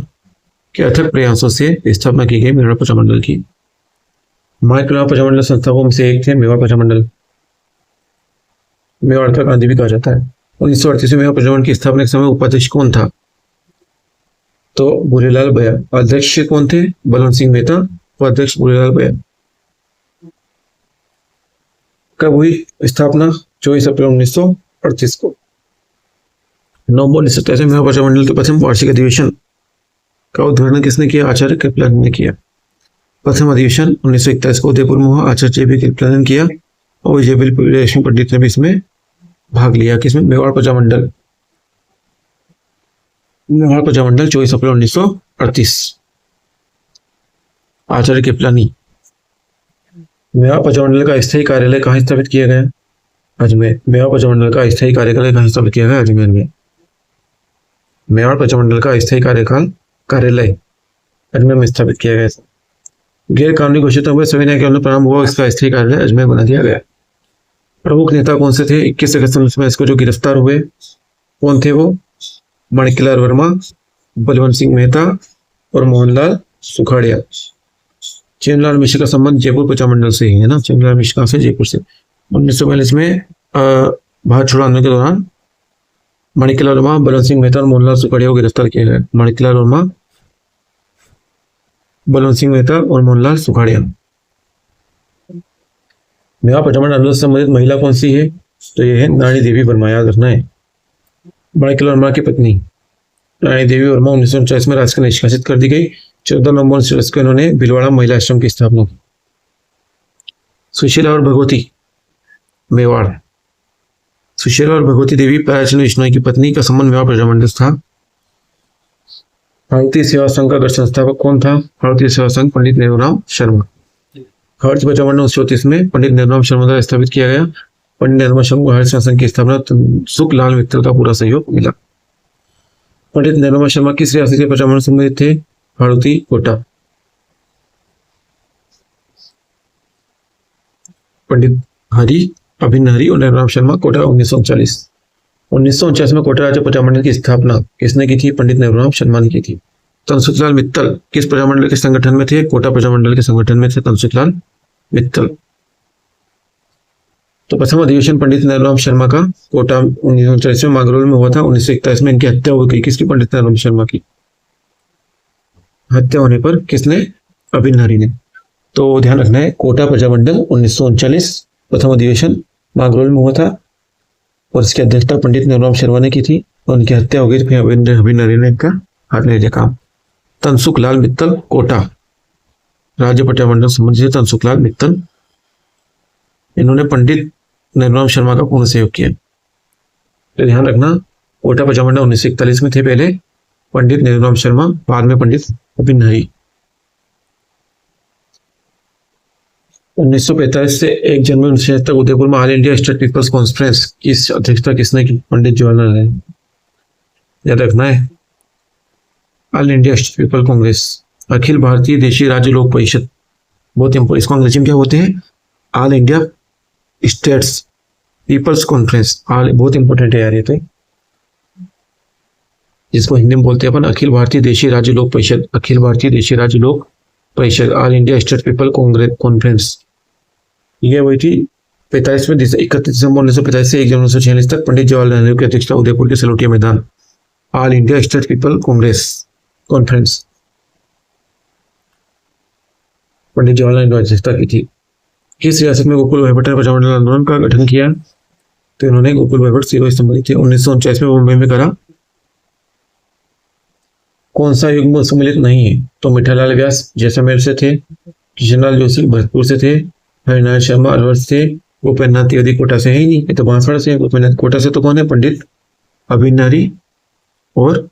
के अथक प्रयासों से स्थापना की गई मेवाड़ प्रजामंडल की। माणिक्यलाल प्रजामंडल संस्थापकों में से एक थे मेवाड़ प्रजामंडल, मेवाड़ का गांधी भी कहा जाता है। 1938 में मेवाड़ प्रजामंडल की स्थापना के समय उपाध्यक्ष कौन था? तो भूरेलाल भैया। अध्यक्ष कौन थे? बलवंत सिंह मेहता। उपाध्यक्ष भूरेलाल भैया। कब हुई स्थापना? 24 अप्रैल 1938 को। नवंबर 1927 में मेवाड़ प्रजामंडल के प्रथम वार्षिक अधिवेशन का उद्घाटन किसने किया? आचार्य कृपलानी ने किया। प्रथम अधिवेशन 1941 को उदयपुर में हुआ, आचार्य जे.बी. कृपलानी ने किया और विजयबील रेशमी पंडित ने भी इसमें भाग लिया। किसमें? मेवाड़ प्रजामंडल। मेवाड़ प्रजामंडल 24 अप्रैल 1938, आचार्य कृपलानी। मेवाड़ प्रजामंडल का स्थायी कार्यालय कहाँ स्थापित किया गया? अजमेर। मेवाड़ प्रजामंडल का स्थायी कार्यालय कहाँ स्थापित किया गया? अजमेर में। मेवाड़ प्रजामंडल का स्थायी कार्यालय अजमेर में स्थापित किया गया। गैर कानूनी घोषित हुए सविनय के परिणाम हुआ, इसका स्थायी कार्यालय अजमेर बना दिया गया। प्रमुख नेता कौन से थे 21 अगस्त 1922 को जो गिरफ्तार हुए? कौन थे वो? माणिक्यलाल वर्मा, बलवंत सिंह मेहता और मोहनलाल सुखाड़िया। चैनलाल मिश्र का संबंध जयपुर प्रजामंडल से ही है ना। चैनलाल मिश्र कहाँ से? जयपुर से। 1942 में भारत छोड़ो आंदोलन के दौरान माणिक्यलाल वर्मा, बलवंत सिंह मेहता और मोहनलाल सुखाड़िया को गिरफ्तार किया गया। माणिक्यलाल वर्मा, बलवंत सिंह मेहता और मोहनलाल सुखाड़िया। मेवाड़ प्रजामंडल आंदोलन से संबंधित महिला कौन सी है? तो ये है रानी देवी वर्मा, याद रखना है। माणिक्यलाल वर्मा की पत्नी रानी देवी वर्मा 1949 में राजकीय निष्कासित कर दी गई। 14 नवंबर 1949 को इन्होंने भीलवाड़ा महिला आश्रम की स्थापना की। सुशीला और भगवती, मेवाड़। सुशीला और भगवती देवी पराचरण विश्नोई की पत्नी का संबंध मेवाड़ प्रजामंडल से था। भारतीय सेवा संघ का गढ़ संस्थापक कौन था? भारतीय सेवा संघ पंडित नेहरूराम शर्मा। भारतीय प्रजामंडल 1934 में पंडित नेहरूराम शर्मा द्वारा स्थापित किया गया। पंडित नेहरूराम शर्मा को भारतीय सेवा संघ की स्थापना सुखलाल मित्तल का पूरा सहयोग मिला। पंडित नेहरूराम शर्मा किस रियासत के प्रजामंडल से संबंधित थे? हाड़ौती, कोटा। पंडित अभिन्न हरि और नेहरूराम शर्मा, कोटा। 1939 में कोटा राज्य प्रजामंडल की स्थापना किसने की थी? पंडित नेहरूराम शर्मा ने की थी। तनसुखलाल मित्तल किस प्रजामंडल के संगठन में थे? कोटा प्रजामंडल के संगठन में थे तनसुखलाल मित्तल। तो प्रथम अधिवेशन पंडित नैनूराम शर्मा का कोटा 1939 में मांगरोल में हुआ था। 1941 में इनकी हत्या हो गई। किसकी? पंडित नैनूराम शर्मा की हत्या होने पर किसने? अभिन्न हरि ने। तो ध्यान रखना है, कोटा प्रजामंडल 1939 प्रथम अधिवेशन मांगरोल में हुआ था और इसकी अध्यक्षता पंडित नैनूराम शर्मा ने की थी और उनकी हत्या हो गई। फिर अभिन्न हरि ने इनका हाथ ले लिया काम। तनसुख लाल मित्तल कोटा राज्य प्रजामंडल संबंधी से तनसुख लाल मित्तल, इन्होंने पंडित नैनूराम शर्मा का पूर्ण सहयोग किया। तो ध्यान रखना, कोटा प्रजामंडल 1941 में थे पहले पंडित नैनूराम शर्मा, बाद में पंडित अभिन्न हरि। 1945 से 1 जनवरी 1966 तक उदयपुर में all India state people's conference की अध्यक्षता किसने की? पंडित जवाहरलाल नेहरू। याद रखना है, all India state people Congress, अखिल भारतीय देशी राज्य लोक परिषद, बहुत इंपॉर्टेंट, इसको अंग्रेजी में क्या होते हैं? All India states people's conference, बहुत इंपॉर्टेंट है यार ये तो, जिसको हिंदी में बोलते हैं अपन अखिल भारतीय देशी राज्य लोक परिषद, अखिल भारतीय देशी राज्य लोक परिषद, all India state people conference. ये वही थी 31 में 31 दिसंबर 1945 से 1 जनवरी 1946 तक पंडित जवाहरलाल नेहरू की अध्यक्षता उदयपुर के सलोटिया मैदान, all India state people Congress conference, Pandit Jawaharlal Nehru अध्यक्षता की थी। किस रियासत में गोकुल भाई भट्ट ने प्रजामंडल आंदोलन का गठन किया? तो इन्होंने गोकुल भाई भट्ट शिरोई संबंधित थे। 1949 में मुंबई में करा। कौन सा युग्म सम्मिलित नहीं है? तो मिठालाल व्यास जैसलमेर से थे, किशनलाल जोशी भरतपुर से थे, हरिनारायण शर्मा अलवर से, गोपेन्द्रनाथ त्रिवेदी कोटा से है ही नहीं, ये तो बांसवाड़ा से है। गोपेन्द्रनाथ कोटा से तो कौन है? पंडित अभिन्न हरि और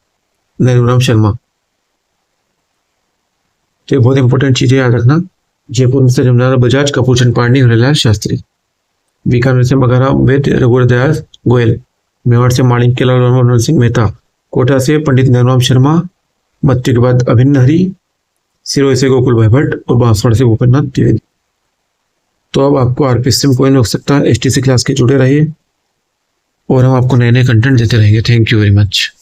नैनूराम शर्मा। तो बहुत इंपॉर्टेंट चीजें याद रखना। जयपुर में से जमनालाल बजाज, कपूरचंद पांडे, हरिलाल शास्त्री। बीकानेर से मगाराम वैद्य, रघुवर दयाल गोयल। मेवाड़ से माणिक्यलाल वर्मा, नरसिंह सिंह मेहता। कोटा से पंडित नैनूराम शर्मा, मृत्यु के बाद अभिन्न हरि। सिरोही से गोकुल भाई भट्ट और बांसवाड़ा से गोपेन्द्रनाथ त्रिवेदी। तो अब आपको आरपीएससी में कोई नहीं हो सकता। एसटीसी क्लास के जुड़े रहिए और हम आपको नए नए कंटेंट देते रहेंगे। Thank you very much.